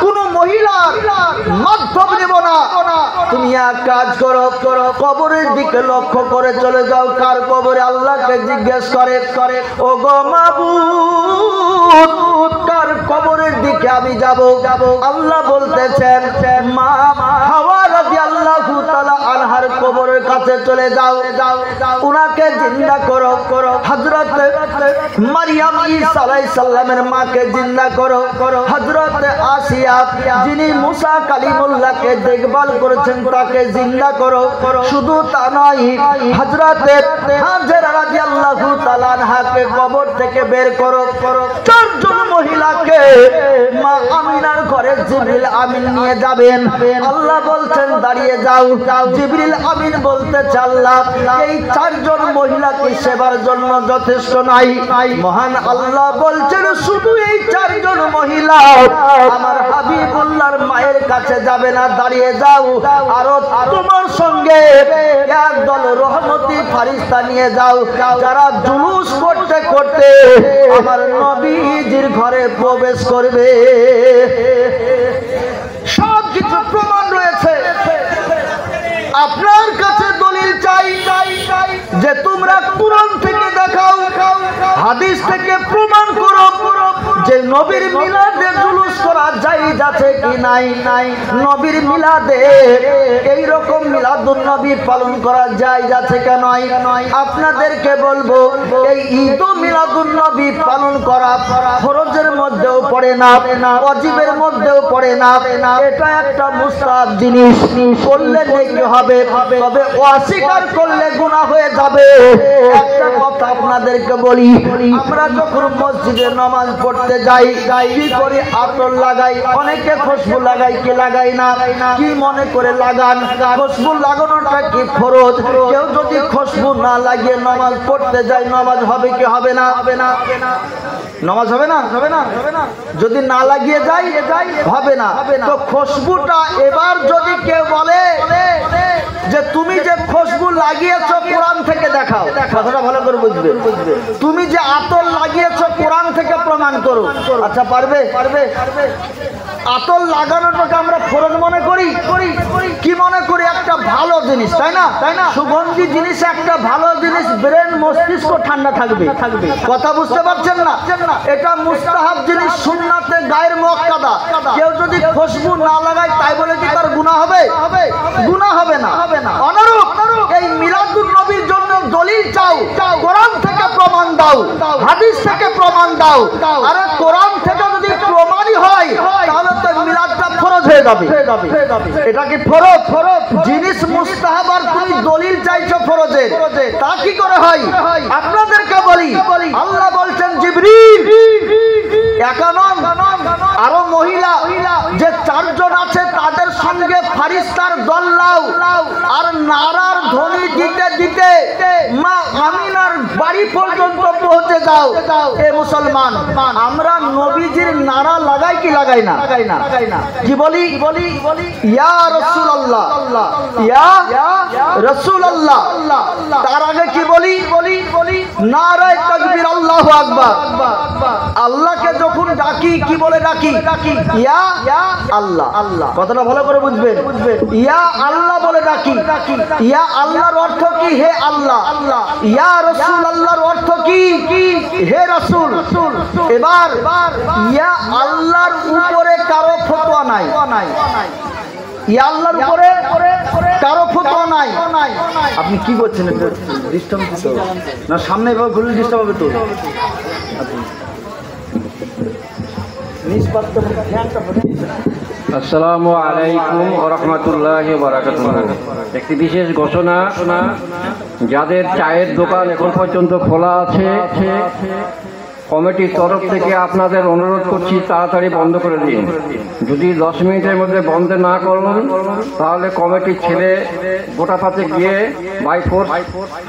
কোন মহিলার মাধ্যম নিব না। তুমি এক কাজ করো, কবরের দিকে লক্ষ্য করে চলে যাও। কার কবরে? আল্লাহকে জিজ্ঞেস করে, ওগো মাবুদ কার কবরের দিকে আমি যাব? আল্লাহ বলতেছেন, মা হাওয়া রাদিয়াল্লাহু তাআলা আনহার কবরের কাছে চলে যাও, উনাকে জিন্দা করো। হযরত মারিয়াম ঈসা আলাইহিস সালামের মাকে জিন্দা করো। হযরত আসিয়া যিনি মুসা কালিমুল্লাহকে দেখভাল করেছেন তাকে জিন্দা করো। শুধু তা নয়, হযরত হাজেরা রাদিয়াল্লাহু তাআলা আনহাকে কবর থেকে বের করো। চারজন মহিলাকে মা আমিনার ঘরে জিবরিল আমিন নিয়ে যাবেন। আল্লাহ বলছেন দাঁড়িয়ে যাও। জিবরিল আমিন বলতেছে আল্লাহ এই চারজন মহিলাকে সেবার জন্য যথেষ্ট নাই। মহান আল্লাহ বলছেন শুধু এই চারজন মহিলা আমার হাবিবুল্লাহর মায়ের কাছে যাবে না, দাঁড়িয়ে যাও। আরো তোমার সঙ্গে একদল রহমতি ফারিস্তা নিয়ে যাও, যারা জুলুস করতে করতে আমার নবীজির ঘরে প্রবেশ করবে। সব কিছু প্রমাণ রয়েছে। আপনার কাছে দলিল চাই যে তোমরা কুরআন থেকে দেখাও, হাদিস থেকে প্রমাণ করো যে নবীর মিলাদে জুলুস করা জায়েজ আছে কি নাই। নবীর মিলাদে এই রকম মিলাদুন নবী পালন করা জায়েজ আছে কি নাই। আপনাদেরকে বলবো এই ঈদ মিলাদুন নবী পালন করা ফরজের মধ্যেও পড়ে না, ওয়াজিবের মধ্যেও পড়ে না। এটা একটা মুস্তাহাব জিনিস, করলে নেকি হবে, তবে অস্বীকার করলে গুনাহ হয়ে যাবে। একটা কথা আপনাদেরকে বলি, আমরা যখন মসজিদে নামাজ পড়তে যাই কি করি? আতর লাগাই, অনেকে খুশবু লাগাই কি লাগাই না? কি মনে করে লাগান? খুশবু লাগানোটা কি ফরজ? কেউ যদি খুশবু না লাগিয়ে নামাজ পড়তে যায় নামাজ হবে কি হবে না? নামাজ হবে না? যদি না লাগিয়ে যাই হবে না। তো খুশবুটা এবার যদি কেউ বলে যে তুমি যে খুশবু লাগিয়েছো কোরআন থেকে দেখাও, কথাটা ভালো করে বুঝবে। তুমি যে আতর লাগিয়েছো কোরআন থেকে প্রমাণ করো। আচ্ছা পারবে? আতর লাগানোটাকে আমরা ফরজ মনে করি কি মনে করি? একটা ভালো জিনিস, তাই না? সুগন্ধি জিনিস একটা ভালো জিনিস, ব্রেন মস্তিষ্ক ঠান্ডা থাকবে। কথা বুঝতে পারছেন না? এটা মুস্তাহাব জিনিস, সুন্নাতে গায়ের মুআক্কাদা। কেউ যদি খুশবু না লাগায় তাই বলে কি তার গুনাহ হবে? গুনাহ হবে না। অনুরূপ এই মিলাদুন নবীর জন্য দলিল চাও, কোরআন থেকে প্রমাণ দাও, হাদিস থেকে প্রমাণ দাও। আরে কোরআন থেকে যদি প্রমাণই হয় তাহলে তো মিলাদটা ফরজ হয়ে যাবে। এটা কি ফরজ জিনিস মুস্তাহাব আর তুমি দলিল চাইছো ফরজের, তা কি করে হয়? আপনাদেরকে বলি আল্লাহ বলছেন জিবরিল একানন আরো মহিলা যে চারজন আছে তাদের সঙ্গে ফারিস্তার দল লাও, আর নারার ধ্বনি দিতে দিতে মা আমিনার বাড়ি পর্যন্ত পৌঁছে যাও। এ মুসলমান, আমরা নবীজির নারা লাগাই কি লাগাই না? কি বলি? ইয়া রাসূলুল্লাহ, ইয়া রাসূলুল্লাহ। তার আগে কি বলি? নারায়ে তাকবীর, আল্লাহু আকবার। আল্লাহকে যখন ডাকি কি বলে ডাকি? ইয়া আল্লাহ। কথাটা ভালো করে বুঝবেন। ইয়া আল্লাহ বলে ডাকি। ইয়া আল্লাহর অর্থ কি? হে আল্লাহ। ইয়া রাসূলুল্লাহর অর্থ কি? হে রাসূল। এবার ইয়া আল্লাহর উপরে কারো ফতোয়া নাই। ইয়া আল্লাহর উপরে কারো ফতোয়া নাই। আপনি কি করছেন? এটা ডিস্টার্ব হচ্ছে না? সামনে এভাবে ঘুরলে ডিস্টার্ব হবে তো। আসসালামু আলাইকুম ওয়া রাহমাতুল্লাহি ওয়া বারাকাতুহু। একটি বিশেষ ঘোষণা, যাদের চায়ের দোকান এখন পর্যন্ত খোলা আছে কমিটির তরফ থেকে আপনাদের অনুরোধ করছি তাড়াতাড়ি বন্ধ করে দিন। যদি 10 মিনিটের মধ্যে বন্ধ না করুন তাহলে কমিটির ছেলে গোটা পাতে গিয়ে বাই ফোর্স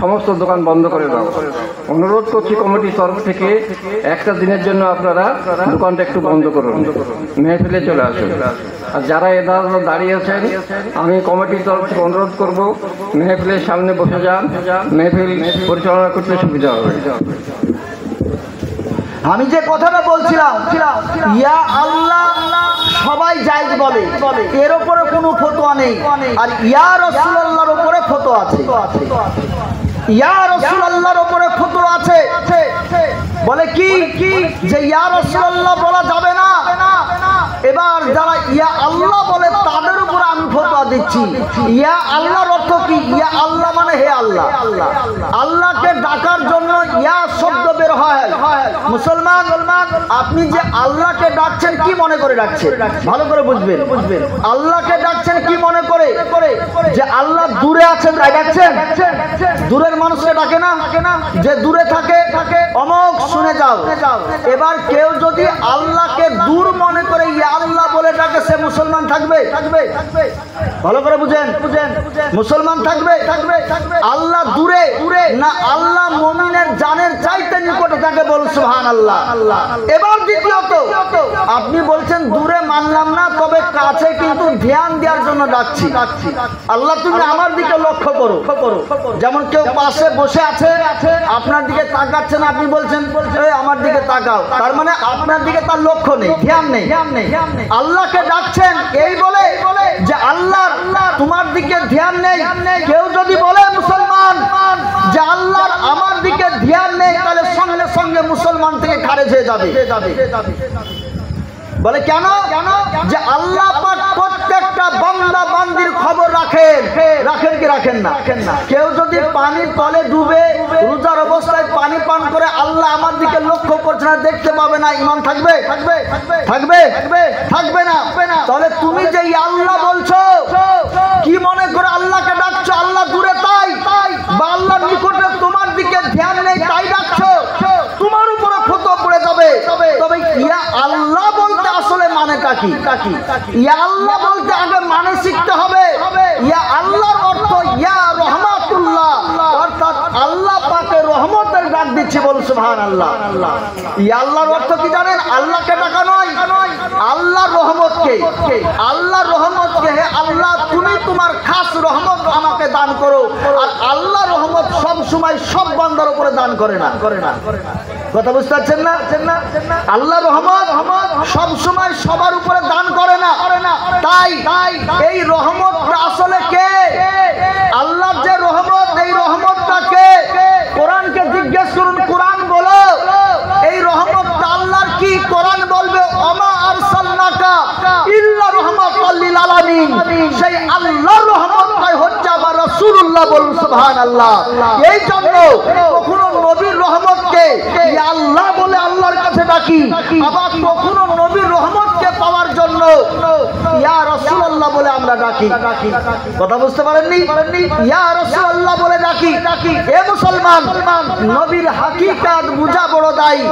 সমস্ত দোকান বন্ধ করে দাও। অনুরোধ করছি কমিটির তরফ থেকে একটা দিনের জন্য আপনারা দোকানটা একটু বন্ধ করুন, মেহফিলে চলে আসুন। আর যারা এদার দাঁড়িয়েছেন আমি কমিটির তরফ থেকে অনুরোধ করব মেহফিলের সামনে বসে যান, মেহফিল পরিচালনা করতে সুবিধা হবে। আমি যে কথাটা বলছিলাম ইয়া আল্লাহ সবাই জায়েজ বলে, এর উপরে কোনো ফতোয়া নেই। আর ইয়া রাসূলুল্লাহর উপরে ফতোয়া আছে। ইয়া রাসূলুল্লাহর উপরে ফতোয়া আছে। বলে কি যে ইয়া রাসূলুল্লাহ বলা যাবে না। এবার যারা ইয়া আল্লাহ বলে তাদের উপরে আমি ফতোয়া দিচ্ছি। দিচ্ছি। ইয়া আল্লাহর অর্থ কি? ইয়া আল্লাহ মানে হে আল্লাহ। আল্লাহকে ডাকার জন্য ইয়া শব্দ বের হয়। মুসলমান, আপনি যে আল্লাহকে ডাকছেন কি মনে করে ডাকছেন? ভালো করে বুঝবেন। আল্লাহকে ডাকছেন কি মনে করে? যে আল্লাহ দূরে আছেন তাই ডাকছেন? দূরের মানুষকে ডাকে না, যে দূরে থাকে অমুক শুনে যাও। এবার কেউ যদি আল্লাহকে দূর মনে করে ইয়া আল্লাহ বলে ডাকে, সে মুসলমান থাকবে? ভালো করে বুঝেন। মুসলমান থাকবে? আল্লাহ দূরে না আল্লাহ মুমিনের জানের চাইতে নিকটে থাকে? বলুন সুবহানাল্লাহ। এবার দ্বিতীয়ত, আপনি বলছেন দূরে মানলাম না, তবে কাছে কিন্তু ধ্যান দেওয়ার জন্য ডাকছি। আল্লাহ তুমি আমার দিকে লক্ষ্য করো। যেমন কেউ পাশে বসে আছে, আপনার দিকে তাকাচ্ছে না, আপনি বলছেন আমার দিকে তাকাও, তার মানে আপনার দিকে তার লক্ষ্য নেই, ধ্যান নেই। আল্লাহকে ডাকছেন এই বলে যে আল্লাহ তোমার দিকে ধ্যান নেই। কেউ যদি বলে মুসলমান যে আল্লাহর আমার দিকে ধ্যান নেই, তাহলে সঙ্গে সঙ্গে মুসলমান থেকে খারেজ হয়ে যাবে। বলে কেন? যে আল্লাহ পাক প্রত্যেকটা বান্দা বান্দির খবর রাখেন কি রাখেন না? কেউ যদি পানির তলে ডুবে রোজার অবস্থায় পানি পান করে আল্লাহ আমার দিকে লক্ষ্য করছে না, দেখতে পাবে না, ঈমান থাকবে? থাকবে না। তাহলে তুমি যে আল্লাহ বলছো কি মনে করে আল্লাহকে ডাকছো? আল্লাহ দূরে তাই, বা আল্লাহ নিকটে তোমার দিকে ধ্যান নেই তাই ডাকছো? তোমার উপরে ফতোয়া পড়ে যাবে। তবে ইয়া আল্লাহ বলতে আসলে মানেটা কি? ইয়া আল্লাহ বলতে আগে মানে শিখতে হবে। ইয়া আল্লাহর অর্থ ইয়া রহমাতুল্লাহ, অর্থাৎ আল্লাহ পাকের রহমতের ডাক দিচ্ছি। বল সুবহানাল্লাহ। ইয়া আল্লাহর অর্থ কি জানেন? আল্লাহকে ডাকা নয়, আল্লাহর রহমতকে। আল্লাহর রহমতকে হে আল্লাহ তুমি তোমার খাস রহমত আমাকে দান করো। আর আল্লাহ রহমত সব সময় সব বান্দার উপরে দান করে না। কথা বুঝতে পারছেন না? আল্লাহ রহমত সব সময় সবার উপরে দান করে না। তাই এই রহমতটা আসলে কে? আল্লাহর যে রহমত, এই রহমতটা কে? কোরআনকে জিজ্ঞেস করুন, কোরআন বলো এই রহমতটা আল্লাহর কি? কোরআন বলবে ওমা আরসালনাকা ইল্লা রাহমাতাল লিল আলামিন। সেই আল্লাহর রহমতটাই হচ্ছে আমার রাসূলুল্লাহ। বলুন সুবহানাল্লাহ। এই জন্য কখনো নবীর রহমতকে ইয়া আল্লাহ বলে আল্লাহর কাছে ডাকি, আবার কখনো নবীর রহমতকে পাওয়ার জন্য ইয়া রাসূলুল্লাহ বলে আমরা ডাকি। কথা বুঝতে পারেননি? ইয়া রাসূলুল্লাহ বলে ডাকি। হে মুসলমান, নবীর হাকিকাত বুঝা বড় দায়ী।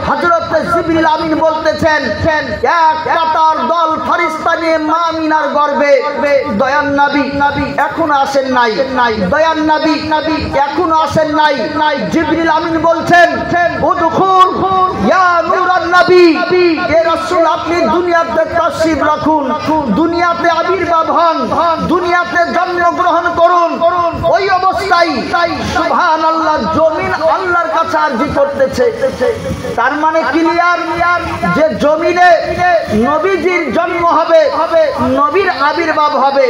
হযরত জিবরিল আমিন বলতেছেন, এক কাতার দল ফেরেশতা নিয়ে মা আমিনার গর্ভে দয়ার নবী এখনো আসেন নাই। দয়ার নবী এখনো আসেন নাই। জিবরিল আমিন বলছেন, উদখুল ইয়া নূরান নবী, হে রাসূল আপনি দুনিয়াতে তাশরীফ রাখুন, দুনিয়াতে আবির্ভাব হন, দুনিয়াতে জন্মগ্রহণ করুন। ওই অবস্থায় সুবহানাল্লাহ জমিন আল্লাহর কাছে আরজি করতেছে। তার মানে ক্লিয়ার যে জমিনে নবীজির জন্ম হবে, নবীর আবির্ভাব হবে।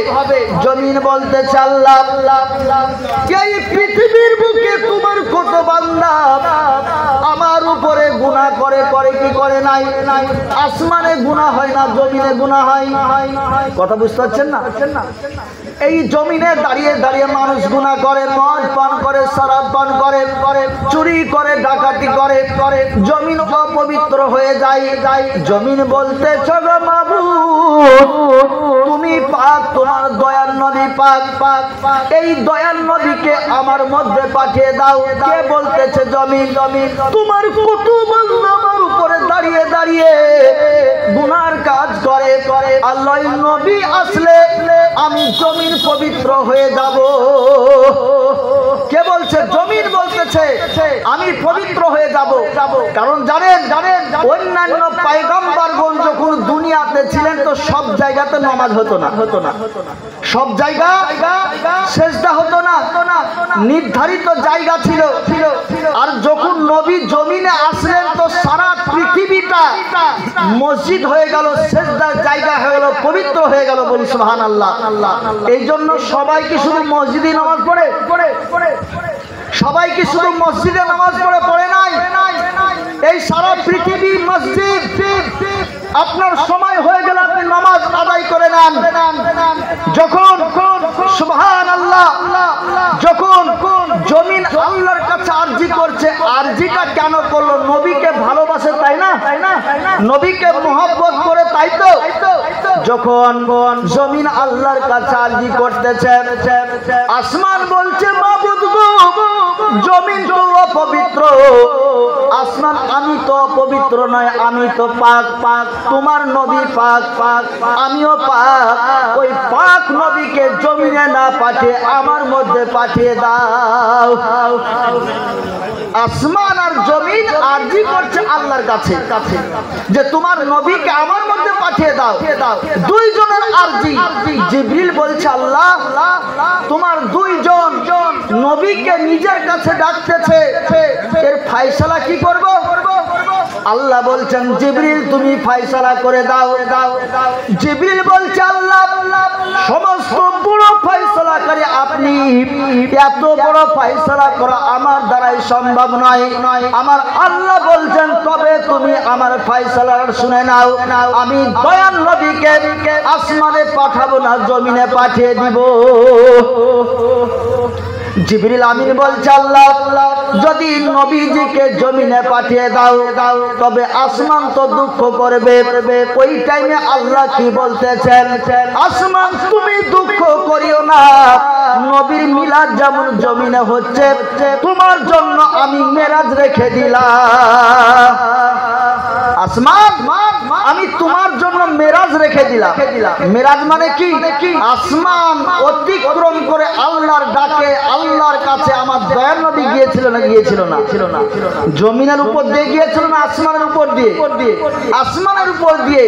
জমিন বলতেছে আল্লাহ এই পৃথিবীর বুকে তোমার কত বান্দা আমার উপরে গুনাহ করে কি করে নাই? আসমানে গুনাহ হয় না, জমিনে গুনাহ হয়। কথা বুঝতে পারছেন না? এই জমিনে দাঁড়িয়ে দাঁড়িয়ে মানুষ গুনাহ করে, মদ পান করে, শরাব পান করে, চুরি করে, ডাকাতি করে, জমিন অপবিত্র হয়ে যায়। জমিন বলতেছ গো মাবুদ তুমি পাক, তোমার দয়ার নবী পাক। এই দয়ার নবীকে আমার মধ্যে পাঠিয়ে দাও। কে বলতেছে? জমিন। তোমার কত বান্দা আমার উপরে দাঁড়িয়ে দাঁড়িয়ে গুনার কাজ করে। আল্লাহ নবী আসলে আমি জমিন পবিত্র হয়ে যাব। কে বলছে? জমিন বলতেছে আমি পবিত্র হয়ে যাব। কারণ জানেন অন্যান্য পয়গম্বরগণ যখন দুনিয়াতে ছিলেন তো সব জায়গাতে নামাজ হতো না, সব জায়গা সেজদা হতো না, নির্ধারিত জায়গা ছিল। আর যখন নবী জমিনে আসলেন তো সারা পৃথিবীটা মসজিদ হয়ে গেল, সেজদার জায়গা হয়ে গেল, পবিত্র হয়ে গেল। বলি সুবহানাল্লাহ। এই জন্য সবাই কি শুধু মসজিদে নামাজ পড়ে? সবাই কি শুধু মসজিদে নামাজ পড়ে নাই? এই সারা পৃথিবী মসজিদ। আপনার সময় হয়ে গেল, আপনি নামাজ আদায় করে নেন। যখন আরজিটা কেন করলো? নবীকে ভালোবাসে, তাই না? নবীকে মহব্বত করে, তাই তো? যখন জমিন আল্লাহর কাছে আরজি করতেছে, আসমান বলছে মাবুদ গো, জমিন তো অপবিত্র। আসমান, আমি তো অপবিত্র নয়, আমি তো পাক। তোমার নবী পাক, আমিও পাক। ওই পাক নবীকে জমিনে না পাঠিয়ে আমার মধ্যে পাঠিয়ে দাও। আসমান আর জমিন আরজি করছে আল্লাহর কাছে যে তোমার নবীকে আমার মধ্যে পাঠিয়ে দাও। দুইজনের আরজি। জিবরিল বলছে আল্লাহ, তোমার দুইজন নবীকে নিজের কাছে ডাকতেছে, এর ফায়সালা কি করব? আল্লাহ বলছেন জিবরিল তুমি ফায়সালা করে দাও। জিবরিল বলছে আল্লাহ, সমস্ত বড় ফায়সালাকারী আপনি, এত বড় ফায়সালা করা আমার দ্বারাই সম্ভব নয়। আমার আল্লাহ বলছেন তবে তুমি আমার ফায়সালা শুনে নাও, আমি দয়াল নবীকে আসমানে পাঠাবো না, জমিনে পাঠিয়ে দিব। জিবরিল আমিন বলছে আল্লাহ, যদি নবীজিকে জমিনে পাঠিয়ে দাও তবে আসমান তো দুঃখ করবে। ওই টাইমে আল্লাহ কি বলতেছেন? আসমান তুমি দুঃখ করিও না, নবীর মিলাদ যেমন জমিনে হচ্ছে, তোমার জন্য আমি মেরাজ রেখে দিলাম। আসমান, আমি তোমার জন্য মেরাজ রেখে দিলাম। মেরাজ মানে কি? আসমান অতিক্রম করে আল্লাহর ডাকে আল্লাহর কাছে আমার দয়াল নবী গিয়েছিল না? গিয়েছিল না? জমিনের উপর দিয়ে গিয়েছিল না আসমানের উপর দিয়ে? আসমানের উপর দিয়ে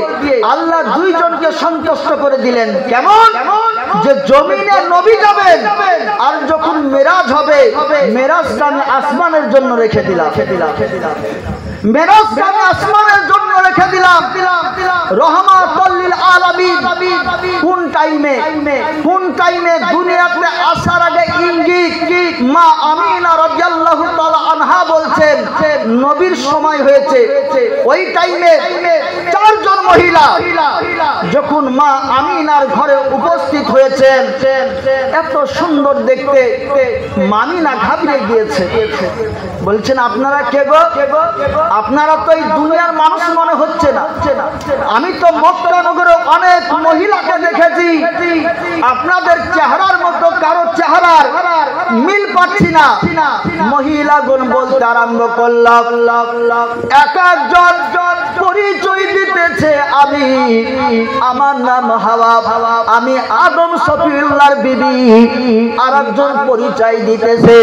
আল্লাহ দুইজনকে সন্তুষ্ট করে দিলেন। কেমন? যে জমিনে নবী যাবেন, আর যখন মেরাজ হবে, মেরাজটা আমি আসমানের জন্য রেখে দিলাম। মেরাজটা আমি আসমানের জন্য রেখে দিলাম। রহমাতুল লিল আলামিন কোন টাইমে দুনিয়াতে আসার আগে ইঙ্গিত মা আমিনা রাদিয়াল্লাহু তাআলা আনহা বলছেন নবীর সময় হয়েছে। ওই টাইমে চারজন মহিলা যখন মা আমিনার ঘরে উপস্থিত হয়েছেন, এত সুন্দর দেখতে, মামিনা ঘাবড়ে গিয়েছে। বলছেন আপনারা কে গো? আপনারা তো এই দুনিয়ার মানুষ মনে হচ্ছে না। আমি তো মক্কা নগরে অনেক মহিলাকে দেখেছি, আপনাদের চেহারার মতো কারো চেহারার মিল পাচ্ছি না। মহিলাগণ বলতে আরম্ভ করলাম, এক একজন পরিচয় দিতেছে, আমি, আমার নাম হাওয়া, আমি আদম শফিউল্লাহর বিবি। আর একজন পরিচয় দিতেছে,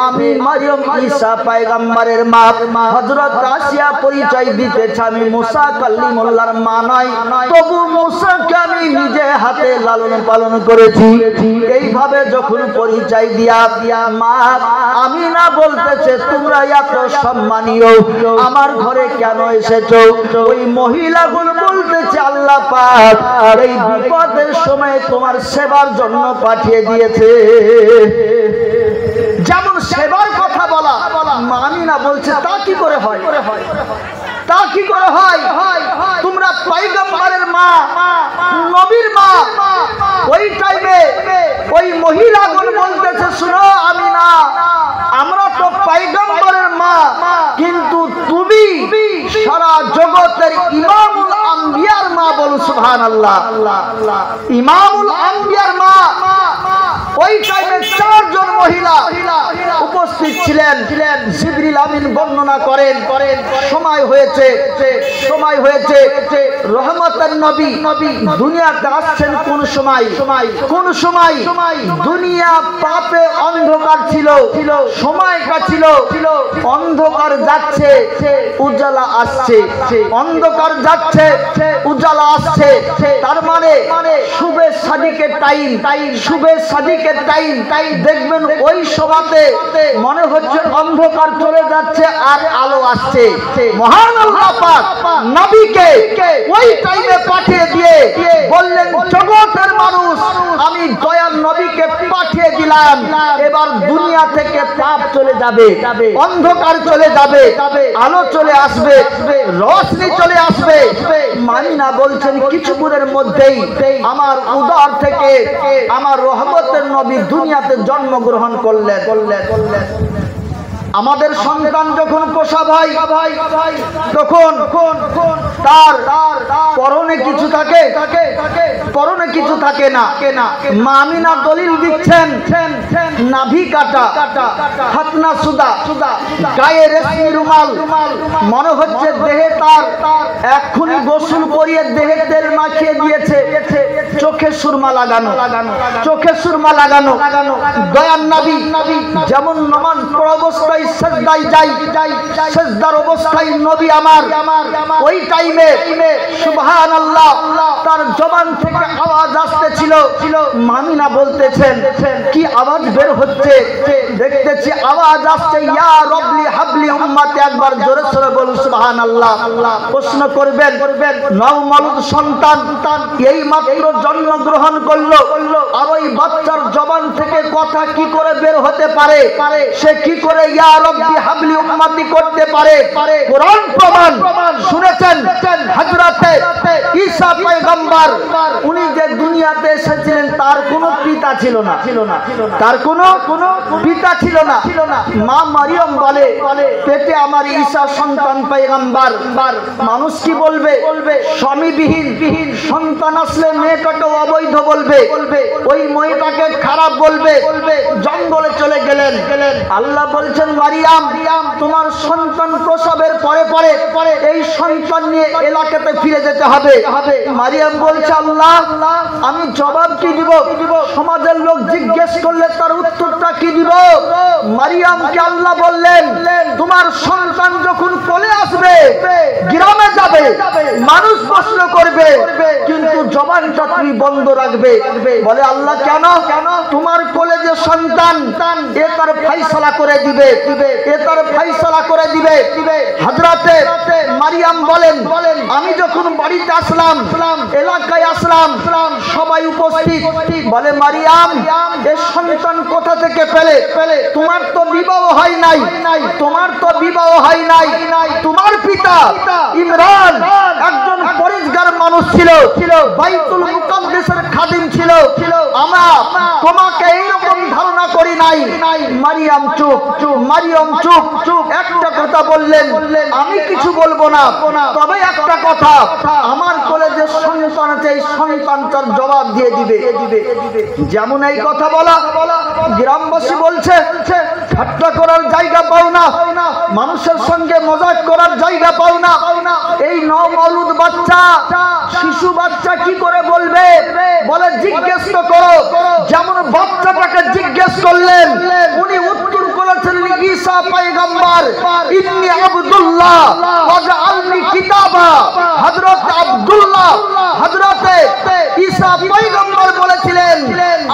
আমি মারিয়ম ঈসা পয়গম্বরের মা। হযরত আসিয়া পরিচয় দিতেছে, আমি মুসা কাল্লিমুল্লাহর মা নয়, তবু মুসাকে আমি নিজে হাতে লালন পালন করেছি। এইভাবে যখন পরিচয় দিয়া মা আমিনা বলতেছে তোমরা এত সম্মানীয়, আমার ঘরে কেন এসেছো? ওই মহিলাগুলো বলতেছে আল্লাহ পাক এই বিপদের সময় তোমার সেবার জন্য পাঠিয়ে দিয়েছে। যেমন সেবার কথা বলা, আমিনা বলছে তা কি করে হয়? তা কি করে হয়? তোমরা পয়গম্বরের মা, নবীর মা। ওই টাইমে ওই মহিলাগণ বলতেছে শুনো আমিনা, আমরা তো পয়গম্বরের মা, কিন্তু তুমি সারা জগতের ইমামুল আম্বিয়ার মা। বলুন সুবহানাল্লাহ। ইমামুল আম্বিয়ার মা। ওই টাইমে চারজন মহিলা উপস্থিত ছিলেন। জিবরিল আমিন বর্ণনা করেন, সময় হয়েছে রহমতের নবী দুনিয়াতে আসছেন। কোন সময় দুনিয়া পাপে অন্ধকার ছিল, সময়টা ছিল অন্ধকার যাচ্ছে উজালা আসছে, অন্ধকার যাচ্ছে উজালা আসছে। তার মানে শুভে সাদিকের টাইম দেখবেন ওই সময়তে মনে হচ্ছে অন্ধকার চলে যাচ্ছে আর আলো আসছে। মহান আল্লাহ পাক নবীকে ওই টাইমে পাঠিয়ে দিয়ে বললেন জগতের মানুষ, আমি দয়াল নবীকে পাঠিয়ে দিলাম, এবার দুনিয়া থেকে পাপ চলে যাবে, অন্ধকার চলে যাবে, আলো চলে আসবে, রোশনি চলে আসবে। মানিনা বলছেন কিছুক্ষণের মধ্যেই আমার উদর থেকে আমার রহমতের নবী দুনিয়াতে জন্মগ্রহণ করলেন। আমাদের সন্তান যখন প্রসব হয় তখন তার পরনে কিছু থাকে, পরনে কিছু থাকে না। মা আমিনা দলিল দিচ্ছেন নাভি কাটা, হাতনা সুদা, গায়ে রেশমি রুমাল, মনে হচ্ছে দেহে তার এক্ষুনি গোসল করিয়ে দেহে তেল মাখিয়ে দিয়েছে। চোখে সুরমা লাগানো, চোখে সুরমা লাগানো। দয়ার নবী যেমন নামাজ পড়া অবস্থায় সিজদায় যায়, সিজদার অবস্থায় নবী আমার ওই টাইমে সুবহানাল্লাহ তার জবান থেকে আওয়াজ আসতেছিল। মামিনা বলতেছেন কি আওয়াজ বের হচ্ছে? দেখতেছি আওয়াজ আসছে ইয়া রব্বি হাবলি উম্মতি। একবার জোরে সোরে বলুন সুবহানাল্লাহ। প্রশ্ন করবেন, নবমৌলুদ সন্তান এই মাত্র জন্মগ্রহণ করলো, আর ওই বাচ্চার জবান থেকে কথা কি করে বের হতে পারে? সে কি করে ইয়া রব্বি হাবলি উম্মতি করতে পারে? কোরআন প্রমাণ। শুনেছেন হযরতে ঈসা পয়গম্বর উনি যে দুনিয়াতে এসেছিলেন তার কোনো পিতা ছিল না, তার কোনো পিতা ছিল না। মা মারিয়াম বলে পেটে আমার ঈসা সন্তান পয়গম্বর। মানুষ কি বলবে? স্বামীবিহীন সন্তান আসলে মেয়েটাকে অবৈধ বলবে, ওই মেয়েটাকে খারাপ বলবে। জঙ্গলে চলে গেলেন। আল্লাহ বলছেন মারিয়াম তোমার সন্তান প্রসবের পরে পরে এই সন্তান নিয়ে এলাকাতে ফিরে যেতে হবে। মারিয়াম বলছে আল্লাহ আমি জবাব কি দিব? সমাজের লোক জিজ্ঞেস করলে তার উত্তরটা কি দিব? মারিয়ামকে আল্লাহ বললেন তোমার সন্তান যখন কোলে আসবে গ্রামে যাবে, মানুষ প্রশ্ন করবে, কিন্তু জবানটা তুমি বন্ধ রাখবে। বলে আল্লাহ কেন? তোমার কোলে যে সন্তান এ তার ফয়সালা করে দিবে, এ তার ফয়সালা করে দিবে। হযরতে মারিয়াম বলেন আমি যখন বাড়িতে আসলাম, এলাকায় আসলাম, সবাই উপস্থিত। বলে মারিয়াম এ সন্তান কোথা থেকে পেলে? তোমার তো বিবাহ হয় নাই, তোমার তো বিবাহ হয় নাই। তোমার পিতা ইমরান একজন পরিষ্কার মানুষ ছিল, বাইতুল মুকাদ্দাসের খাদিম ছিল। আমরা তোমাকে এইরকম ধারণা করি নাই। মারিয়াম চুপ, মারিয়াম চুপ। একটা কথা বললেন আমি কিছু বলবো না, তবে একটা কথা আমার কোলে যে সন্তান আছে এই সন্তানটার জবাব দিয়ে দিবে। যেমন এই কথা বলা গ্রামবাসী বলছে ঠাট্টা করার জায়গা পাও না, মানুষের সঙ্গে মজাক করার জায়গা পাও না। এই নবমৌলুদ বাচ্চা, শিশু বাচ্চা কি করে বলবে? বলে জিজ্ঞেস তো করো। যেমন বাচ্চাটাকে জিজ্ঞেস করলেন, উনি উত্তর করেছেন ঈসা পয়গম্বর ইন্নী আব্দুল্লাহ ওয়াজআলনি কিতাবা। হযরত আব্দুল্লাহ, হযরতে ঈসা পয়গম্বর বলেছিলেন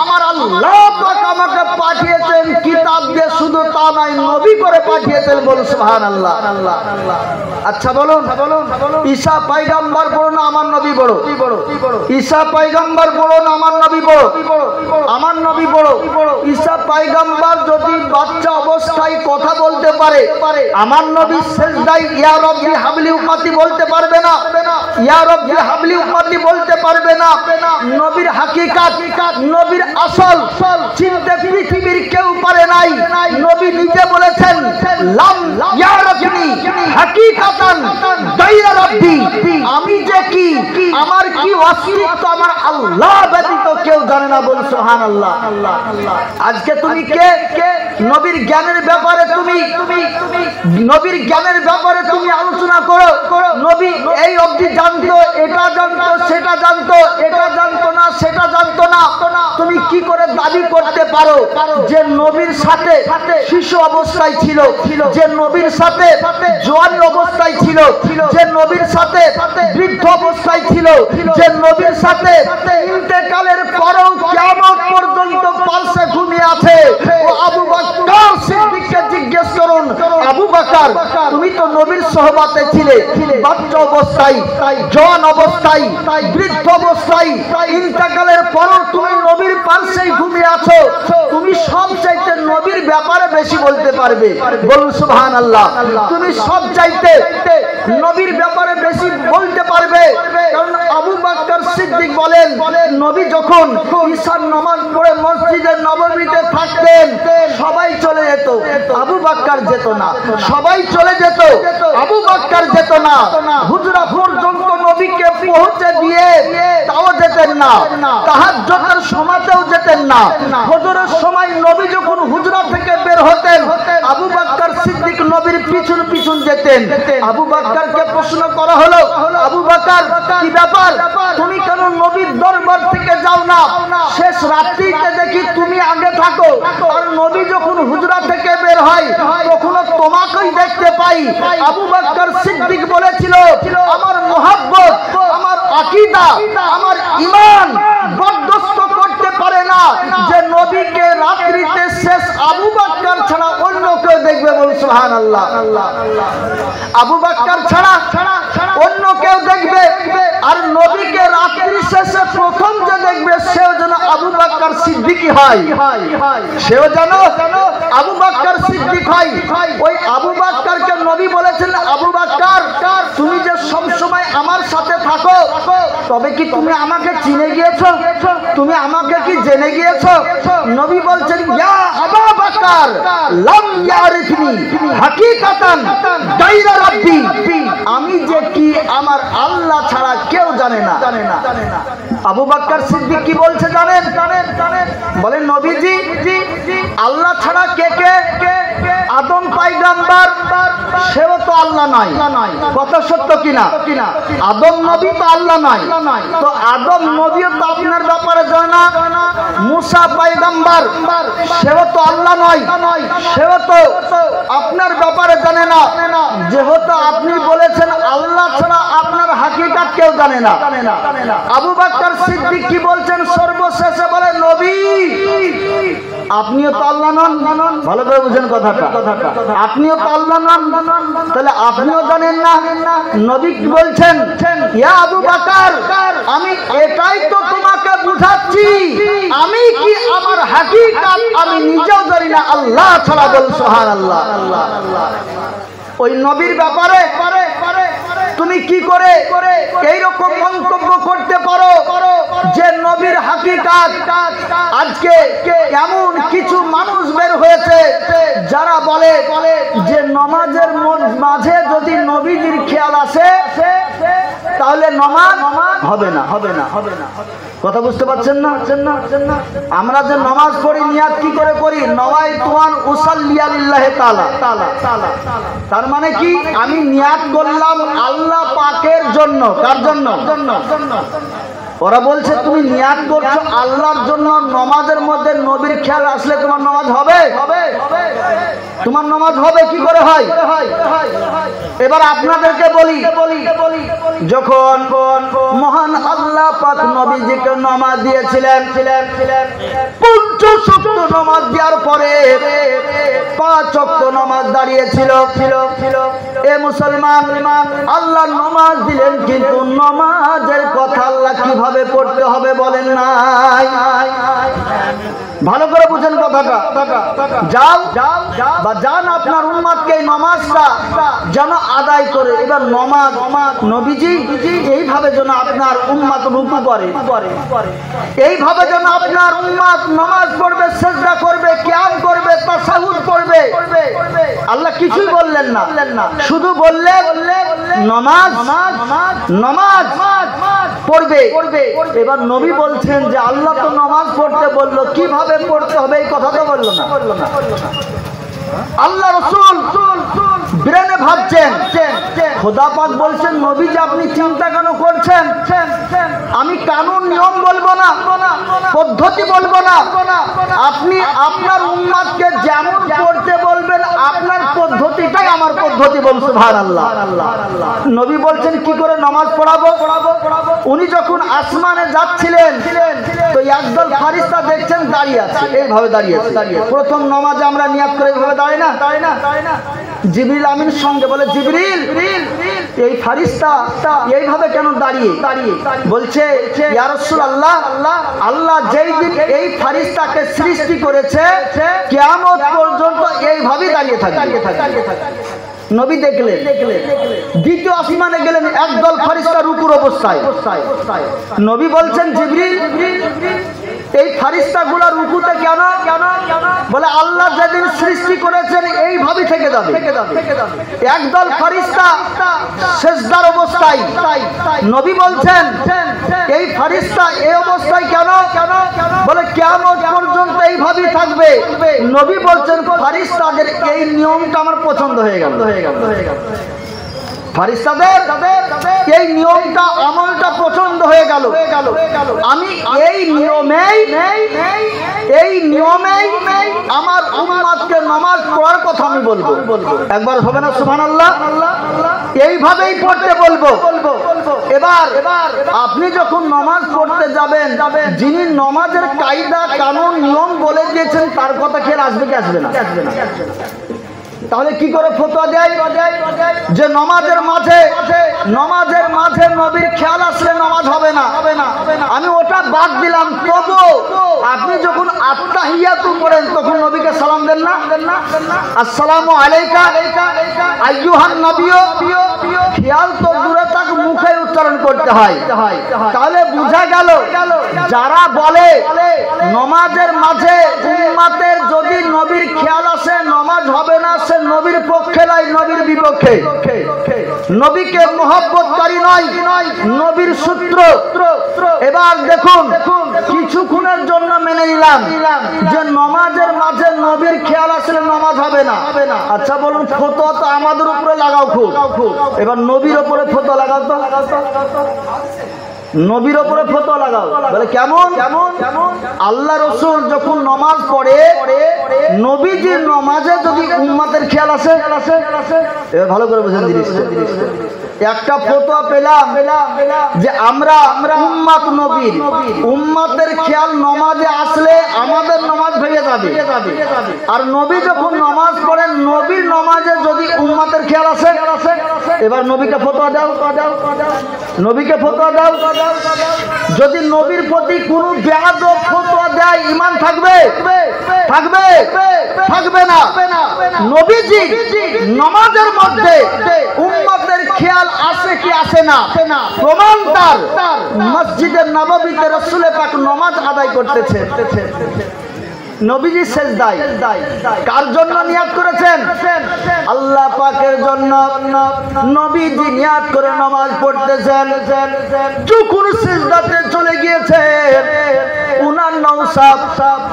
আমার আল্লাহ পাক আমাকে পাঠিয়েছেন কিতাব দিয়ে, শুধু তা নয় নবী করে পাঠিয়েছেন। বলুন সুবহানাল্লাহ। আচ্ছা বলুন ঈসা পয়গম্বর বড় না আমার নবী বড়? ঈসা পয়গম্বর বড় না আমার নবী বড়? আমার নবী বড়। ঈসা পয়গম্বর যদি বাচ্চা অবস্থায় কথা বলতে পারে, আমার নবী সিজদায় ইয়া রব্বি হাবলি উম্মতি বলতে পারবে না, ইয়া রব্বি হাবলি উম্মতি বলতে পারবে না। নবীর হাকিকাত, নবীর আসল চিনতে পৃথিবীর কেউ পারে নাই। নবী নিজে বলেছেন লাম ইয়া রব্বি হাকিকাতান গায়রা রব্বি, আমি যে কি, আমার কি অস্তিত্ব আমার আল্লাহ ব্যতীত কেউ জানে না। বল সুবহানাল্লাহ। আজকে তুমি কে? নবীর জ্ঞানের ব্যাপারে তুমি নবীর জ্ঞানের ব্যাপারে তুমি আলোচনা করো। নবী এই অবধি জানতো, এটা জানতো, সেটা জানতো, এটা জানতো না, সেটা জানতো না। তুমি কি করে দাবি করতে পারো যে নবীর সাথে শিশু অবস্থায় ছিল, যে নবীর সাথে জওয়ান অবস্থায় ছিল, যে নবীর সাথে বৃদ্ধ অবস্থায় ছিল, যে নবীর সাথে ইন্তেকালের পরেও কিয়ামত পর্যন্ত পালসে ঘুমিয়ে আছে? ও আবু বকর সিদ্দিককে জিজ্ঞেস করুন, আবু বকর তুমি তো নবীর সহবতে ছিলে, বাচ্চা অবস্থায়, জওয়ান অবস্থায়, বৃদ্ধ অবস্থায়, ইন্তেকালের পরও তুমি নবীর পালসেই ঘুমিয়ে আছো। তুমি সব চাইতে নবীর ব্যাপারে বেশি বলতে পারবে। বলুন সুবহানাল্লাহ। তুমি সব চাইতে নবীর ব্যাপারে বেশি বলতে পারবে, কারণ আবু বকর সিদ্দিক বলেন নবী যখন ঈশার নামাজ পড়ে মসজিদে নববীতে থাকতেন সবাই চলে যেত, আবু বকর যেত না। সবাই চলে যেত, আবু বকর যেত না। হুজরা পর্যন্ত নবীকে পৌঁছে দিয়ে তাও যেতেন না, তাহাজ্জুদের সময়তেও যেতেন না। ফজরের সময় নবী যখন হুজরা থেকে বের হতেন আবু বকর সিদ্দিক নবীর পিছন পিছন যেতেন। আবু বকরকে প্রশ্ন করা হলো, আবু বকর কি ব্যাপার, তুমি কেন নবীর দরবার থেকে যাও না? শেষ রাত্রিতে দেখি তুমি আগে থাকো, আর নবী যখন হুজরা থেকে বের হয় তখন তোমাকেই দেখতে পাই। আবু বকর সিদ্দিক বলেছিল আমার মুহাব্বত, আমার আকীদা, আমার ঈমান বরদাস্ত করতে পারে না যে নবীকে রাত্রিতে শেষ আবু বকর ছাড়া অন্য কেউ দেখবে। বল সুবহানাল্লাহ। আবু বকর ছাড়া অন্য কেউ দেখবে, আর নবীকে রাত্রি শেষে প্রথম যে দেখবে সেও যেন আবু বকর সিদ্দিকই হয়, সেও যেন আবু বকর সিদ্দিক হয়। ওই আবু বকরকে নবী বলেছেন আবু বকর তুমি যে সব সময় আমার সাথে থাকো, তবে কি তুমি আমাকে চিনে গিয়েছো? তুমি আমাকে কি জেনে গিয়েছো? নবী বলছেন ইয়া আবু বকর লাম ইয়ারিফনি হাকিকাতান গায়রা রাব্বি, আমি যে কি আমার আল্লাহ ছাড়া কেউ জানে না। আবু বকর সিদ্দিক কি বলছে জানেন? বলেন নবীজি আল্লাহ ছাড়া কে কে? আদম পয়গম্বর সেও তো আল্লাহ নয়, কথা সত্য কিনা? আদম নবী তো আল্লাহ নয়, তো আদম নবীও তো আপনার ব্যাপারে জানে না। মুসা পয়গম্বর সেও তো আল্লাহ নয়, সেও তো আপনার ব্যাপারে জানে না। যেহেতু আপনি বলেছেন আল্লাহ ছাড়া আপনার হাকিকাত কেউ জানে না। আবু বকর সিদ্দিক কি বলছেন সর্বশেষে? বলে নবী আপনিও তো আল্লাহ নন। ভালো করে বুঝেন কথাটা, আপনিও তো আল্লাহ নন, তাহলে আপনিও জানেন না। নবী কি বলছেন ইয়া আবু বকর আমি এটাই তো তোমাকে বুঝাচ্ছি, আমি কি আমার হাকিকাত আমি নিজেও জানি না আল্লাহ ছাড়া। বল সুবহানাল্লাহ। ওই নবীর ব্যাপারে তুমি কি করে এইরকম মন্তব্য করতে পারো যে নবীর হাকিকাত? আজকে এমন কিছু মানুষ বের হয়েছে যারা বলে যে নমাজের মাঝে যদি নবীজির খেয়াল আসে তাহলে নমাজ হবে না। কথা বুঝতে পারছেন না? আমরা যে নামাজ পড়ি নিয়াত কি করে করি? নওয়াইতুন উসাল্লিয়া লিল্লাহি তাআলা। তার মানে কি আমি নিয়াত করলাম আল্লাহ পাকের জন্য। কার জন্য? ওরা বলছে তুমি নিয়াত করছো আল্লাহর জন্য, নামাজের মধ্যে নবীর খেয়াল আসলে তোমার নামাজ হবে? তোমার নামাজ হবে কি করে হয়? এবার আপনাদেরকে বলি, যখন মহান আল্লাহ পাক নবীজিকে নামাজ দিয়েছিলেন, 50 ওয়াক্ত নামাজ দেওয়ার পরে 5 ওয়াক্ত নামাজ দাঁড়িয়েছিল। এ মুসলমান, আল্লাহ নামাজ দিলেন কিন্তু নামাজের কথা আল্লাহ কিভাবে পড়তে হবে বলেন নাই। ভালো করে বুঝেন কথাটা। যাও বা যান আপনার উম্মতকে এই নামাজটা যেন আদায় করে। এবার নামাজ নবীজি এইভাবে যেন আপনার উম্মত রুকু করে, এইভাবে যেন আপনার উম্মত নামাজ পড়বে, সিজদা করবে, কিয়াম করবে, তাশাহুদ করবে। আল্লাহ কিছুই বললেন না, শুধু বললেন নামাজ পড়বে। এবার নবী বলছেন যে আল্লাহ তো নামাজ পড়তে বললো, কিভাবে পড়তে হবে এই কথা তো বললো না। আল্লাহ রাসূল ব্রেনে ভাবছেন, খোদা পাক বলছেন নবীজি আপনি চিন্তা কেন করছেন? আমি কানুন নিয়ম বলবো না, পদ্ধতি বলবো না, আপনি আপনার উম্মতকে যেমন পড়তে বলবেন আপনার পদ্ধতিটাই আমার পদ্ধতি। বল সুবহানাল্লাহ। নবী বলছেন কি করে নামাজ পড়াবো? উনি যখন আসমানে যাচ্ছিলেন তো একদল ফেরেশতা দেখছেন দাঁড়িয়ে আছে, এইভাবে দাঁড়িয়ে আছে। প্রথম নামাজে আমরা নিয়াত করে এইভাবে দাঁড়াই না? জিবরিল আমিন সঙ্গে বলে জিবরিল এই ফেরেশতা এইভাবে কেন দাঁড়িয়ে? বলছে ইয়া রাসূলুল্লাহ আল্লাহ যেই দিন এই ফেরেশতাকে সৃষ্টি করেছে কিয়ামত পর্যন্ত এইভাবেই দাঁড়িয়ে থাকে। নবী দেখলেন। দ্বিতীয় আসমানে গেলেন, একদল ফেরেশতা রুকুর অবস্থায়। নবী বলছেন, জিবরিল, এই ফেরেশতাগুলো রুকুতে কেন? বলে আল্লাহ যেদিন সৃষ্টি করেছেন এইভাবে থেকে যাবে। একদল ফেরেশতা সিজদার অবস্থায়। নবী বলছেন, এই ফেরেশতা এই অবস্থায় কেন? বলে কিয়ামত পর্যন্ত এইভাবেই থাকবে। নবী বলছেন, ফেরেশতাদের এই নিয়মটা আমার পছন্দ হয়ে গেল। ফেরেশতাদের এই নিয়মটা, আমলটা পছন্দ হয়ে গেল। আমি এই নিয়মেই আমার উম্মতকে নামাজ পড়ার কথা আমি বলবো। একবার হবে না সুবহানাল্লাহ? এইভাবেই পড়তে বলবো। এবার আপনি যখন নামাজ পড়তে যাবেন, যিনি নামাজের কায়দা কানুন নিয়ম বলে দিয়েছেন তার কথা খেয়াল আসবে কি আসবে না? তাহলে কি করে ফতোয়া দেয় যে নমাজের মাঝে নবীর খেয়াল আসলে নামাজ হবে না? আমি ওটা বাদ দিলাম। তবু আপনি যখন আত্তাহিয়াতু পড়েন তখন নবীকে সালাম দেন না? আসসালামু আলাইকা আইয়ুহান নবিয়্যু। খেয়াল তো দূরে থাক, মুখে উচ্চারণ করতে হয়। তাহলে বোঝা গেল, যারা বলে নমাজের মাঝে উম্মতের যদি নবীর খেয়াল আসে নামাজ হবে না, সে নবীর পক্ষে নয়, নবীর বিপক্ষে। নবীকে মহব্বতকারী নয়, নবীর সূত্র। এবার দেখুন, কিছুক্ষণের জন্য মেনে নিলাম যে নমাজের মাঝে নবীর খেয়াল আসলে নামাজ হবে না। আচ্ছা বলুন, ফতোয়া তো আমাদের উপরে লাগাও খুব, এবার নবীর উপরে ফতোয়া লাগাও তো। নবীর উপরে ফতোয়া লাগাও। বলে কেমন? আল্লাহ রাসূল যখন নামাজ পড়ে, নবীজির নামাজে যদি উম্মতের খেয়াল আসে, এবার ভালো করে বুঝেন জিনিসটা। একটা ফতোয়া পেলাম যে আমরা উম্মত নবীর, উম্মতের খেয়াল নামাজে আসলে আমাদের নামাজ ভেঙে যাবে। আর নবী যখন নামাজ পড়েন, নবীর নামাজে যদি উম্মতের খেয়াল আসে, এবার নবীকে ফতোয়া দাও, নবীকে ফতোয়া দাও। যদি নবীর প্রতি কোনো বেয়াদব ফতোয়া দেয়, ঈমান থাকবে? থাকবে না। নবীজি নামাজের মধ্যে উম্মতের খেয়াল আসে কি আসে না, প্রমাণ তার মসজিদে নববীতে রাসূল পাক নামাজ আদায় করতেছে। নবীজি সেজদায় কার জন্য নিয়াত করেছেন? আল্লাহ পাকের জন্য। নবীজি নিয়াত করে নামাজ পড়তেছেন। যখন সেজদাতে চলে গিয়েছেন, উনার নওসাব,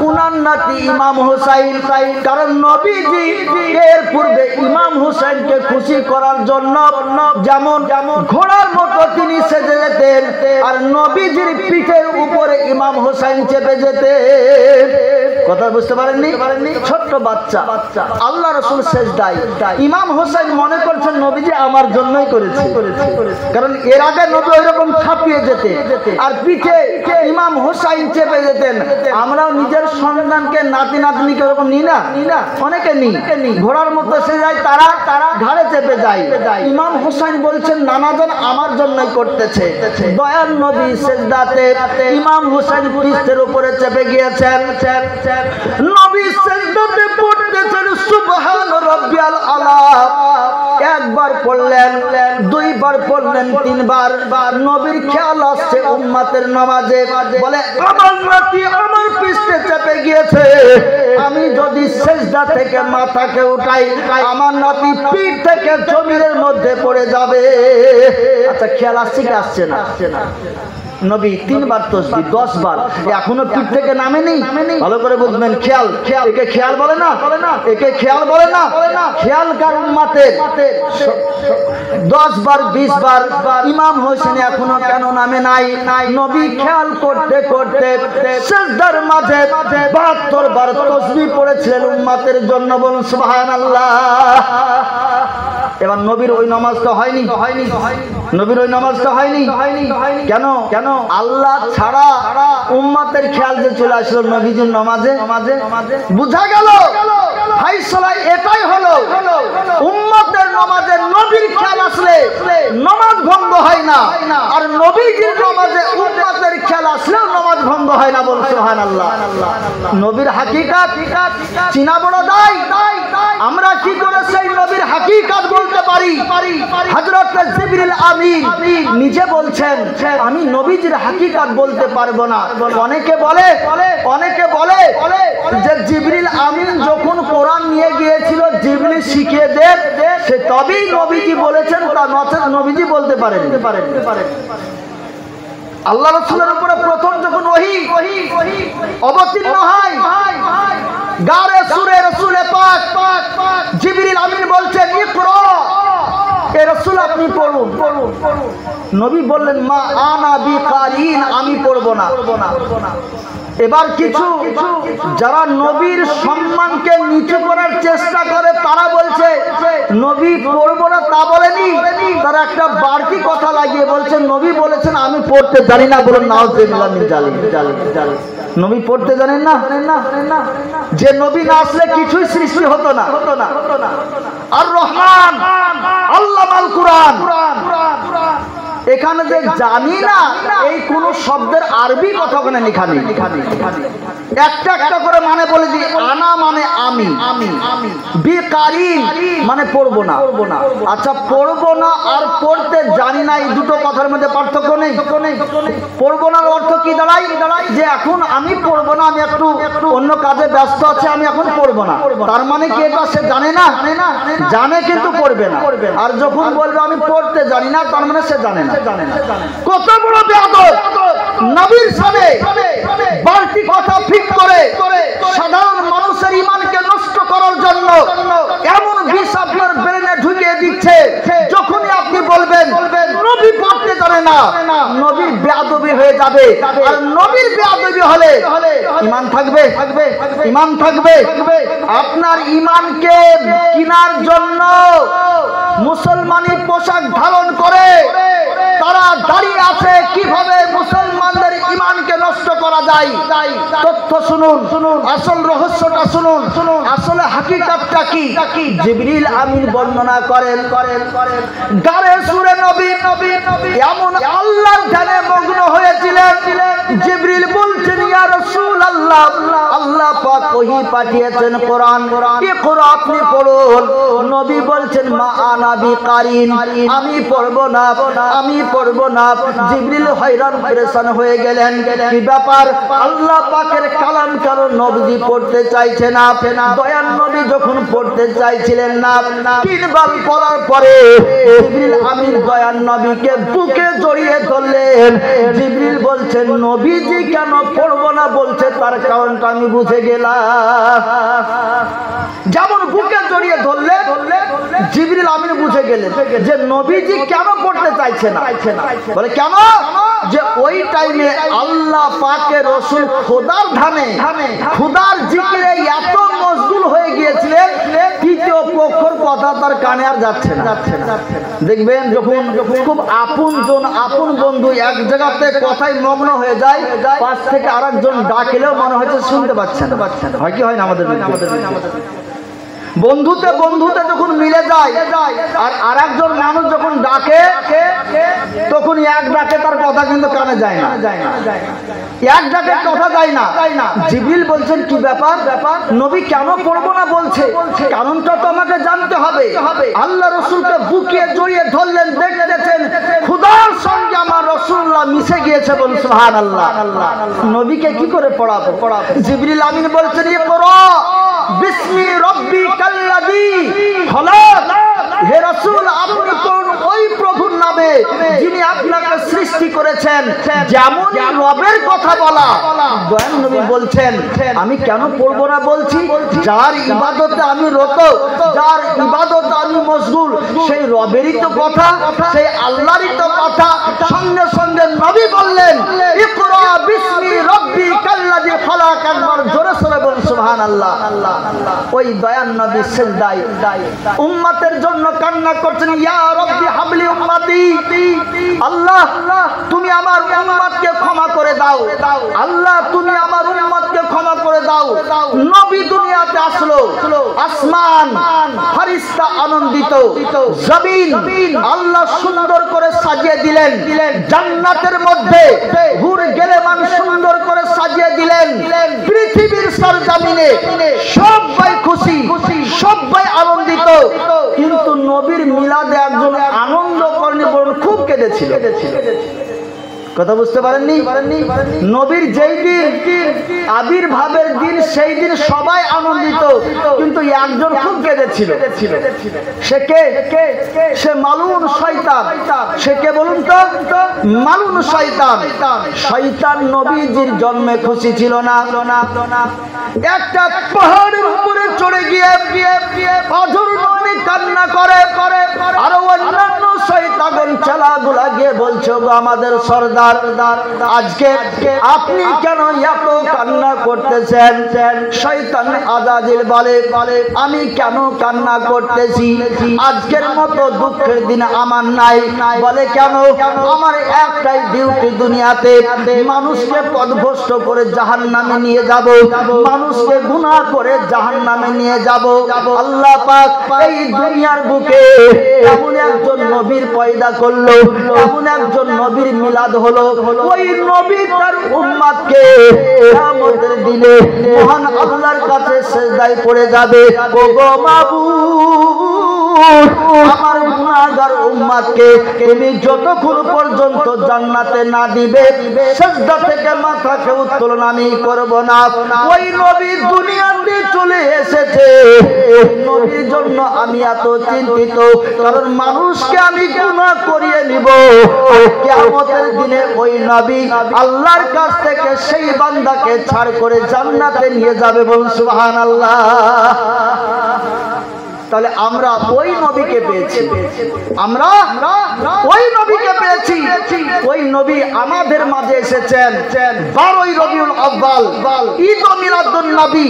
উনার নাতি ইমাম হুসাইন, কারণ নবীজি এর পূর্বে ইমাম হুসাইনকে খুশি করার জন্য যেমন ঘোড়ার মতো তিনি সেজে যেতেন, আর নবীজির পিঠের উপরে ইমাম হুসাইন চেপে যেতেন। কথা বুঝতে পারেননি? ছোট্ট বাচ্চা, আল্লাহ রাসূল সেজদায়। ইমাম হুসাইন মনে করছেন নবীজি আমার জন্যই করেছে, কারণ এর আগে নবী ওইরকম ছাপিয়ে যেতে আর পিঠে ইমাম হুসাইন চেপে যেতেন। আমরাও নিজের সন্তানকে, নাতি নাতনিকে ওরকম নিই না? অনেকে নিই। ঘোড়ার মতো সে যায়, তারা ঘাড়ে চেপে যায়। ইমাম হুসাইন বলছেন নানাজন আমার জন্যই করতেছে। দয়ার নবী সেজদাতে ইমাম হুসাইন পৃষ্ঠের উপরে চেপে গিয়েছেন। নবী সেজদাতে পড়তেছেন সুবহান রাব্বিয়াল আলা। একবার পড়লেন, দুইবার পড়লেন, তিনবার। নবীর খেয়াল আসছে উম্মতের নামাজে। বলে আমার নাতি আমার পৃষ্ঠে চেপে গিয়েছে, আমি যদি সেজদা থেকে মাথাকে উঠাই, আমার নাতি পিঠ থেকে জমিনের মধ্যে পড়ে যাবে। আচ্ছা, খেয়াল আসছে কি আসছে না? নবী 3 বার তাসবিহ, 10 বার, এখনো পিঠ থেকে নামেনি। ভালো করে বুঝবেন। খেয়াল, একে খেয়াল বলে না, একে খেয়াল বলে না। খেয়াল কার উম্মতের? 10 বার 20 বার ইমাম হোসেন এখনো কেন নামে নাই? নবী খেয়াল করতে করতে সিজদার মাঝে 72 বার তাসবিহ পড়েছিলেন উম্মতের জন্য। বলুন সুবহানাল্লাহ। এবার নবীর ওই নামাজটা হয়নি, নবীর ওই নামাজটা হয়নি। কেন? আল্লাহ ছাড়া উম্মতের খেয়াল যে চলে আসলো নবীজির নামাজে। বুঝা গেল ফায়সালা এটাই হলো, উম্মতের নামাজে নবীর খেয়াল আসলে নামাজ ভঙ্গ হয় না, আর নবীজির নামাজে উম্মতের খেয়াল আসলেও নামাজ ভঙ্গ হয় না। বলুন সুবহানাল্লাহ। নবীর হাকিকাত চিনা বড় দায়। আমরা কি করে সেই নবীর হাকিকত বলতে পারি? হযরত জিবরিল আমিন নিজে বলছেন আমি নবীজির হাকিকত বলতে পারবো না। অনেকে বলে যে জিবরিল আমিন যখন কোরআন নিয়ে গিয়েছিল জিবরিল শিখিয়ে দেন সে তবেই নবীজি বলেছেন, তা নচেত নবীজি বলতে পারেন। আল্লাহ রাসূলের উপরে প্রথম যখন ওহী অবতীর্ণ হয় গারে সুরে রাসূলে পাক জিবরিল আমিন বলছেন ইকরা, এ রাসূল আপনি পড়ুন। নবী বললেন মা আনা বিকারিন, আমি পড়ব না। এবার কিছু যারা নবীর সম্মানকে নিচু করার চেষ্টা করে তারা বলছে নবী পড়বো না, তা বলেনি, তারা একটা বাড়তি কথা লাগিয়ে বলছে নবী বলেছেন আমি পড়তে জানি না। বলুন নাউযুবিল্লাহ মিন জালিক। নবী পড়তে জানেন না? যে নবী না আসলে কিছুই সৃষ্টি হতো না। আর রহমান আল্লামাল কুরআন, এখানে যে জানি না এই কোন শব্দের আরবি কথা ওখানে লেখা নেই। একটা একটা করে মানে বলে দিই। আনা মানে আমি, বিকারিন মানে পড়বো না। আচ্ছা পড়বো না আর পড়তে জানি না এই দুটো কথার মধ্যে পার্থক্য নেই? পড়বো না অর্থ কি দাঁড়ায়? যে এখন আমি পড়বো না, আমি একটু অন্য কাজে ব্যস্ত আছি, আমি এখন পড়বো না। তার মানে কি এটা সে জানে না? জানে কিন্তু পড়বে না। আর যখন বলবে আমি পড়তে জানি না তার মানে সে জানে না। কত বড় বেয়াদব! নবীর সামনে বাড়তি কথা ফিট করে সাধারণ মানুষের ঈমানকে নষ্ট করার জন্য এমন বিষ আপনার ব্রেনে ঢুকিয়ে দিচ্ছে। যখনই আপনি বলবেন নবী পড়তে জানে না, নবীর বেয়াদবি হয়ে যাবে। আর নবীর বেয়াদবি হলে ঈমান থাকবে? ঈমান থাকবে? আপনার ঈমানকে কেনার জন্য মুসলমানি পোশাক ধারণ করে তারা দাঁড়িয়ে আছে কিভাবে মুসলমানদের ঈমানকে নষ্ট করা যায়। তথ্য শুনুন, আসল রহস্যটা শুনুন, আসলে হাকিকতটা কি। জিবরিল আমিন বর্ণনা করেন গারে সুরে নবী এমন আল্লাহর ধ্যানে মগ্ন হয়েছিলেন। জিবরিল বলছেন ইয়া রাসূলুল্লাহ, আল্লাহ পাক ওহী পাঠিয়েছেন কোরআন, ইকরা আপনি পড়ুন। নবী বলছেন মা আনা বিকারিন, আমি পড়বো না, আমি পড়বো না। জিবরিল হয়রান পেরেশান হয়ে গেলেন, কি ব্যাপার? আল্লাহ পাকের কালাম কেন নবী পড়তে চাইছে না? দয়ার নবী যখন পড়তে চাইছিলেন না, তিনবার পড়ার পরে জিবরিল আমিন দয়ার নবীকে বুকে জড়িয়ে ধরলেন। জিবরিল বলছেন নবীজি কেন পড়বো না বলছে তার কারণটা আমি বুঝে গেলাম। যেমন বুকে জড়িয়ে ধরলে জিবরিল আমিন বুঝে গেলেন যে নবীজি কেন পড়তে চাইছে না। বলে কেন? যে ওই টাইমে আল্লাহ পাকের রাসূল খোদার ধামে খোদার জিকিরে এত মশগুল হয়ে গিয়েছিলেন তৃতীয় পক্ষর কথা তার কানে আর যাচ্ছে না। দেখবেন যখন খুব আপন বন্ধু এক জায়গাতে কথায় মগ্ন হয়ে যায়, পাশ থেকে আরেকজন ডাকলেও মনে হচ্ছে শুনতে পাচ্ছে না। হয় কি হয় না আমাদের? বন্ধুতে যখন মিলে যায় আর আরেকজন মানুষ যখন ডাকে তখন এক ডাকে তার কথা কিন্তু কানে যায় না, এক ডাকে কথা যায় না। জিবরিল বলছেন কি ব্যাপার? নবী কেন পড়বো না বলছে? কারণটা তো আমাকে জানতে হবে। আল্লাহ রাসূলকে বুকে জড়িয়ে ধরলেন, দেখতেছেন খোদার সঙ্গে আমার রাসূলুল্লাহ মিশে গিয়েছে। বল সুবহানাল্লাহ। নবীকে কি করে পড়াবো? জিবরিল আমিন বলছেন ইকরা বিসমি রাব্বিকাল্লাযী খলাক, হে রাসূল আপনি পড়ুন ওই প্রভুর নামে যিনি আপনাকে সৃষ্টি করেছেন। যেমন রবের কথা বলা। দয়াল নবী বলছেন আমি কেন পড়বো না বলছি? যার ইবাদতে আমি রত, যার ইবাদতে আমি মশগুল, সেই রবেরই তো কথা, সেই আল্লাহরই তো কথা। সঙ্গে সঙ্গে নবী বললেন ইকরা বিসমি রাব্বিকাল্লাযী খলাক, একবার জোরে সরে বলুন সুবহানাল্লাহ। ওই দয়াল নবী সিজদায় উম্মতের জন্য কান্না করছেন ইয়া রাব্বি হাবলি উম্মতি, আল্লাহ তুমি আমার উম্মতকে ক্ষমা করে দাও, আল্লাহ তুমি আমার উম্মতকে ক্ষমা করে দাও। নবী দুনিয়াতে আসলো, আসমান ফেরেশতা আনন্দিত, জমিন আল্লাহ সুন্দর করে সাজিয়ে দিলেন, জান্নাতের মধ্যে হুর গেলেমান সুন্দর করে সাজিয়ে দিলেন। পৃথিবীর সরজমিনে সবাই খুশি, সবাই কেঁদেছিল। কথা বুঝতে পারেননি? নবীর যেই দিন আবির্ভাবের দিন সেই দিন সবাই আনন্দিত, কিন্তু একজন খুব কেঁদেছিল। সে কে? সে মালুন শয়তান। সে কে বলুন তো? মালুন শয়তান। শয়তান নবীজির জন্মে খুশি ছিল না। একটা পাহাড়ের উপরে চড়ে গিয়ে অঝর নয়নে কান্না করে। আরো অন্যান্য শয়তান চালাগুলা গিয়ে বলছো গো আমাদের সর্দার, আজকে আপনি কেন এত কান্না করতেছেন? শয়তান আজাজিল বলে, আমি কেন কান্না করতেছি? আজকের মতো দুঃখের দিন আমার নাই। বলে কেন? আমার একটাই ডিউটি দুনিয়াতে, মানুষকে পথভ্রষ্ট করে জাহান্নামে নিয়ে যাব, মানুষকে গুনাহ করে জাহান্নামে নিয়ে যাব। আল্লাহ পাক এই দুনিয়ার বুকে এমন একজন নবীর পয়দা করলো, এমন একজন নবীর মিলাদ হলো, ওই নবী তার উম্মতকে কিয়ামতের দিনে মহান আল্লাহর কাছে সিজদায় পড়ে যাবে, ও গো মাবুদ, আমার গুনাহগার উম্মতকে তুমি যতক্ষণ পর্যন্ত জান্নাতে না দিবে সিজদা থেকে মাথাকে উত্তোলন আমি করব না। ওই নবী দুনিয়াতে চলে এসেছে, নবীর জন্য আমি এত চিন্তিত, কারণ মানুষকে আমি গুনাহ করিয়ে নিব। কিয়ামতের দিনে ওই নবী আল্লাহর কাছ থেকে সেই বান্দাকে ছাড় করে জান্নাতে নিয়ে যাবে। বলুন সুবহানাল্লাহ। তাহলে আমরা ওই নবীকে পেয়েছি, আমরা ওই নবীকে পেয়েছি। ওই নবী আমাদের মাঝে এসেছেন 12ই রবিউল আউয়াল, ঈদ ও মিলাদুন নবী,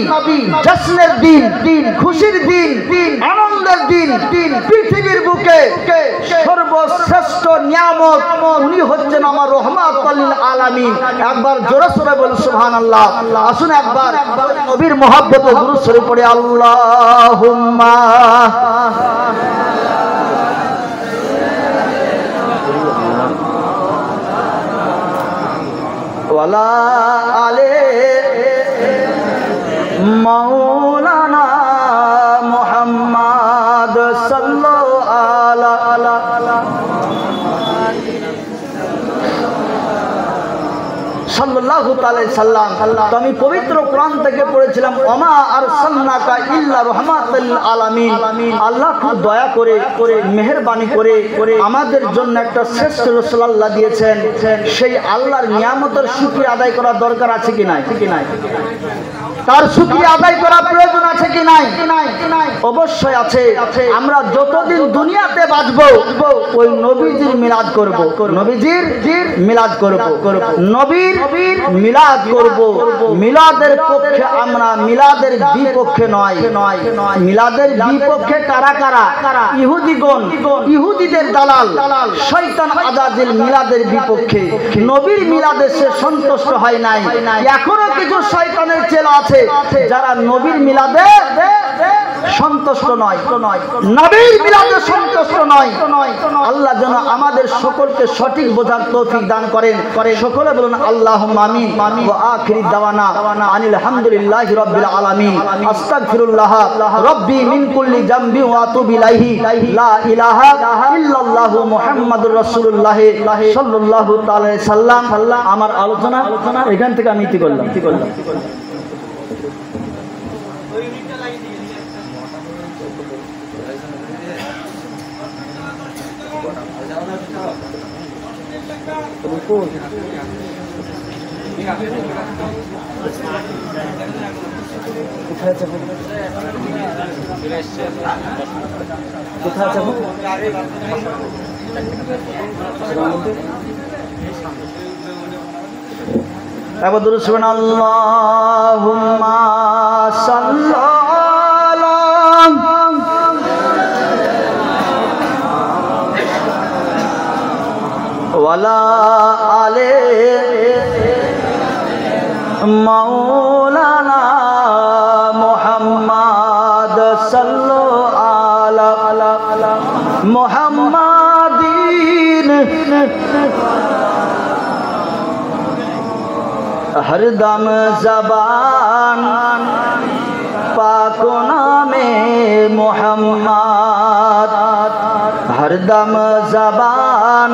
জশ্নের দিন, খুশির দিন, আনন্দের দিন। পৃথিবীর বুকে সর্বশ্রেষ্ঠ নিয়ামত উনি হচ্ছেন আমার রহমাতুল লিল আলামিন। একবার জোরে সোরে বলুন সুবহানাল্লাহ। আসুন একবার নবীর মহব্বতে দুরূদ শরীফ পড়ে আল্লাহুম্মা ওয়ালা আলে মাওলানা মুহাম্মদ সাল্লাল্লাহু তাআলা সাল্লাম। তো আমি পবিত্র কোরআন থেকে পড়েছিলাম ওমা আরসালনাকা ইল্লা রাহমাতাল লিল আলামিন। আল্লাহ খুব দয়া করে মেহেরবানি করে আমাদের জন্য একটা শ্রেষ্ঠ রাসূল আল্লাহ দিয়েছেন। সেই আল্লাহর নিয়ামতের শুকরিয়া আদায় করা দরকার আছে কি নাই? তার শুকরিয়া আদায় করা প্রয়োজন আছে কি নাই? অবশ্যই আছে। আমরা যতদিন দুনিয়াতে বাঁচবো ওই নবীজির মিলাদ করব, নবীজির মিলাদ করব, নবীর মিলাদ করব। মিলাদের পক্ষে আমরা, মিলাদের বিপক্ষে নয়। মিলাদের বিপক্ষে কারা কারা? ইহুদিগণ, ইহুদিদের দালাল শয়তান আজাজিল মিলাদের বিপক্ষে। নবীর মিলাদে সে সন্তুষ্ট হয় নাই। এখনো কিছু শয়তানের চেলা আছে যারা নবীর মিলাদে সন্তুষ্ট নয়, নবীর মিলাদে সন্তুষ্ট নয়। আল্লাহ যেন আমাদের সকলকে সঠিক বোঝার তৌফিক দান করেন। সকলে বলুন আল্লাহুম্মা আমিন। ওয়া আখিরি দাওয়ানা আনিল হামদুলিল্লাহি রাব্বিল আলামিন। আস্তাগফিরুল্লাহ রাব্বি মিন কুল্লি যামবি ওয়া আতুবু ইলাইহি। লা ইলাহা ইল্লাল্লাহু মুহাম্মাদুর রাসূলুল্লাহ সাল্লাল্লাহু তাআলা সাল্লাম। আমার আলোচনা এখান থেকে আমি ইতি করলাম। এবার দুরূদ শুনুন। আল্লাহুম্মা সাল্লি আলা ওয়ালা আলে মাওলানা মুহাম্মদ সাল্লাল্লাহু আলা মুহাম্মাদিন। हरदम ज़बान पाक नामे मोहम्मद, हरदम ज़बान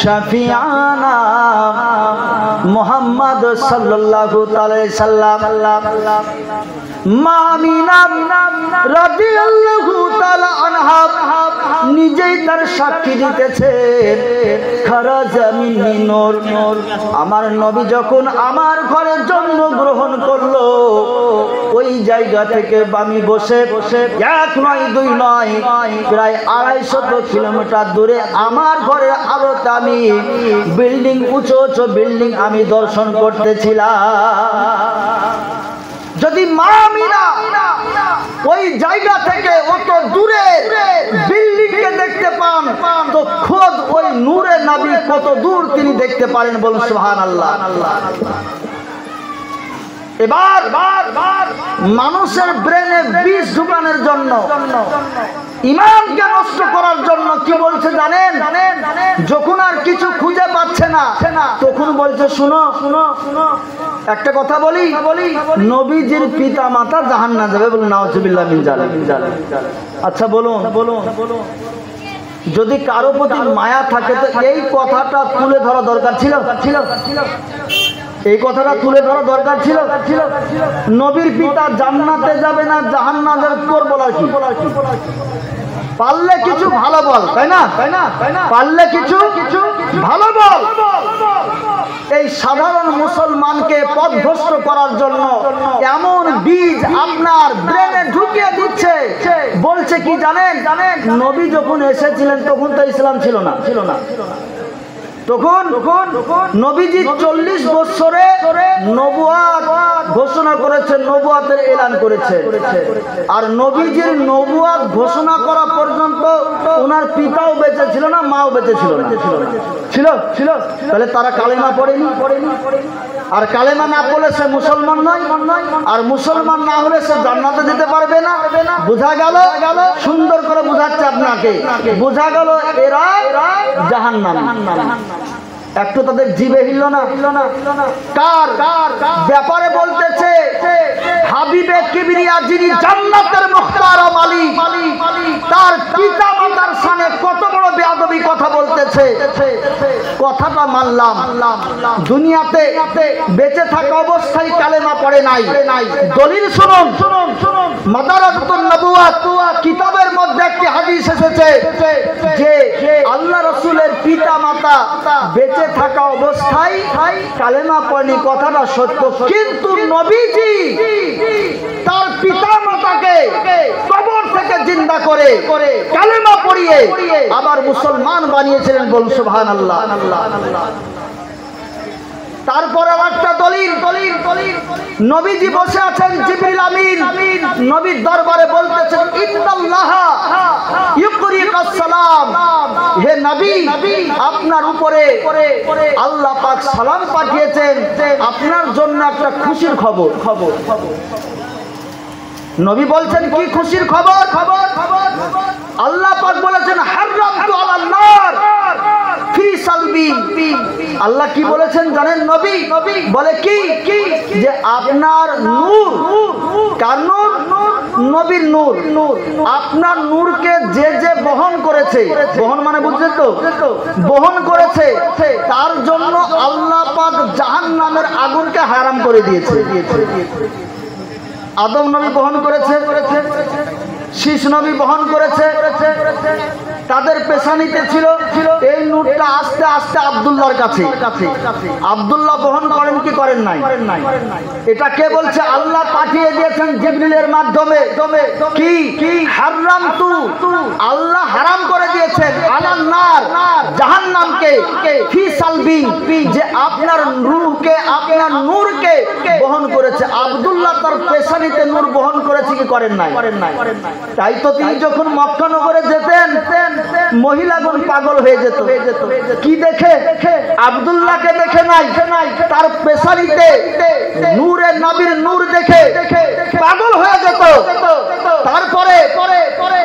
শাফিয়ানা মুহাম্মদ সাল্লাল্লাহু আলাইহি সাল্লাম। মা আমিনা রাদিয়াল্লাহু তাআলা আনহা নিজেই তার সাক্ষী দিতেছেন, খারাজা মিন্নি নূর, আমার নবী যখন আমার ঘরে জন্মগ্রহণ করলো, ওই জায়গা থেকে আমি বসে বসে 1 নয় 2 নয় প্রায় 250 কিলোমিটার দূরে আমার ঘরের আলোতে আমি বিল্ডিং, উঁচু উঁচু বিল্ডিং আমি দর্শন করতেছিলাম। যদি মা আমিনা ওই জায়গা থেকে অত দূরে বিল্ডিং কে দেখতে পান, তো খোদ ওই নূরে নবী কত দূর তিনি দেখতে পারেন, বলুন সুবহানাল্লাহ। এবার মানুষের ব্রেনে বিষ ঢুকানোর জন্য, ইমানকে নষ্ট করার জন্য কি বলছে জানেন? যখন আর কিছু খুঁজে পাচ্ছে না, তখন বলছে শুনো শুনো শুনো, একটা কথা বলি, নবীজির পিতা মাতা জাহান্নামে যাবে, বলুন নাউজুবিল্লাহ মিন জালিক। আচ্ছা বলুন, যদি কারো প্রতি মায়া থাকে তো এই কথাটা তুলে ধরা দরকার ছিল, এই কথাটা তুলে ধরা দরকার ছিল। নবীর পিতা জান্নাতে যাবে না জাহান্নামে, তোর বলার কি? পারলে কিছু ভালো বল, তাই না? পারলে কিছু ভালো বল। এই সাধারণ মুসলমানকে পথভ্রষ্ট করার জন্য এমন বীজ আপনার ব্রেনে ঢুকিয়ে দিচ্ছে। বলছে কি জানেন? নবী যখন এসেছিলেন তখন তো ইসলাম ছিল না। তখন নবীজি 40 বছরে নবুয়াত ঘোষণা করেছেন, নবুয়াতের এলান করেছে। আর নবীজির নবুয়াত ঘোষণা করা পর্যন্ত ওনার পিতাও বেঁচে ছিল না, মাও বেঁচে ছিল না। ছিল। তাহলে তারা কালেমা পড়েনি। আর কালেমা না পড়লে সে মুসলমান নয়, আর মুসলমান না হলে সে জান্নাতে যেতে পারবে না। বোঝা গেল? সুন্দর করে বোঝাচ্ছে আপনাকে, বোঝা গেল এরা জাহান্নামী। একটু তাদের জিভে হিলল না? কার ব্যাপারে বলতেছে? হাবিবে কিবরিয়া যিনি জান্নাতের মুখতার মালিক, তার পিতা মাতার সামনে কত বড় বেয়াদবি কথা বলতেছে। কথাটা মানলাম, দুনিয়াতে বেঁচে থাকা অবস্থায় কালেমা পড়ে নাই। দলিল শুনুন, মাদারাতুন নবুওয়াত কিতাবের মধ্যে একটি হাদিস এসেছে যে আল্লাহ রাসূলের পিতা মাতা বেঁচে থাকা অবস্থায় কালেমা পড়েনি, কথাটা সত্য। কিন্তু নবীজি তার পিতা মাতাকে কবর থেকে জিন্দা করে কালেমা পড়িয়ে আবার মুসলমান বানিয়েছিলেন, বলুন সুবহানাল্লাহ। তারপরে একটা দলিল, নবীজি বসে আছেন, জিবরিল আমিন নবীর দরবারে বলতেছেন ইন্নাল্লাহা ইউকরিকাস সালাম, হে নবী আপনার উপরে আল্লাহ পাক সালাম পাঠিয়েছেন, আপনার জন্য একটা খুশির খবর। নবী বলছেন কি খুশির খবর? আল্লাহ পাক বলেছেন হারামতু আলান নার ফি সালবি। আল্লাহ কি বলেছেন জানেন? নবী বলে কি যে আপনার নূর, কার নূর? নবীর নূর। আপনার নূরকে যে যে বহন করেছে, বহন মানে বুঝছেন তো, বহন করেছে, তার জন্য আল্লাহ পাক জাহান্নামের আগুনকে হারাম করে দিয়েছে। আদম নবী বহন করেছে, শীষ নবী বহন করেছে, তাদের পেশানিতে ছিল এই নূরটা। আস্তে আস্তে আব্দুল্লাহর কাছে, আব্দুল্লাহ বহন করেন কি করেন নাই? এটা কে বলছে? আল্লাহ পাঠিয়ে দিয়েছেন জিবরিলের মাধ্যমে। কি হারামতু, আল্লাহ হারাম করে দিয়েছেন আলান নার, জাহান্নামকে, ফি সালবি, যে আপনার রূহকে, আপনার নূরকে বহন করেছে। আব্দুল্লাহ তার পেশানিতে নূর বহন করেছে কি করেন নাই? তাই তো তিনি যখন মক্কা নগরে যেতেন মহিলাগণ পাগল হয়ে যেত। কি দেখে? আব্দুল্লাহকে দেখে নাই, তার পেশানিতে নূরে নবীর নূর দেখে পাগল হয়ে যেত। তারপরে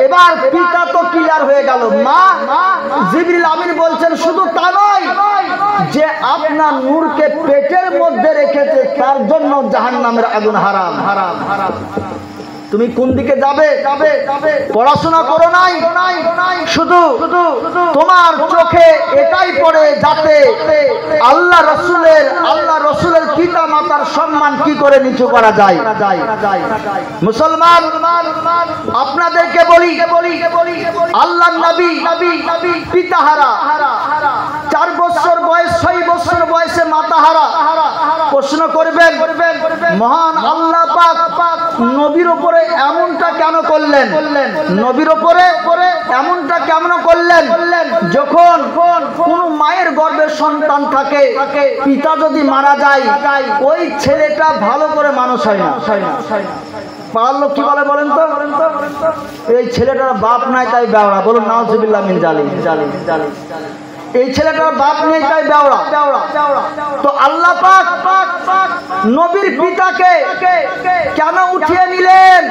এবার পিতা তো ক্লিয়ার হয়ে গেল। মা জিবরিল আমিন বলছেন শুধু তা নয়, যে আপনার নূরকে পেটের মধ্যে রেখেছে তার জন্য জাহান্নামের আগুন হারাম। তুমি কোন দিকে যাবে? পড়াশোনা করো নাই, শুধু তোমার চোখে এটাই পড়ে যাতে আল্লাহ রসুলের পিতা মাতার সম্মান কি করে নিচু করা যায়। মুসলমান, আপনাদেরকে বলি, আল্লাহ নবী পিতাহারা, 4 বছর বয়স, 6 বছর বয়সে মাতাহারা। প্রশ্ন করবেন, মহান আল্লাহ পাক নবীর উপরে এমনটা কেন করলেন? নবীর উপরে এমনটা কেমন করলেন? যখন কোন মায়ের গর্ভে সন্তান থাকে, পিতা যদি মারা যায়, ওই ছেলেটা ভালো করে মানুষ হয় না। পাড়ার লোক কি বলে বলেন তো? এই ছেলেটার বাপ নাই তাই বেওড়া। বলুন নাউজুবিল্লাহ মিন জালিম। এই ছেলেটার বাপ নেই তাই বেওড়া। তো আল্লাহ পাক নবীর পিতাকে কেন উঠিয়ে নিলেন?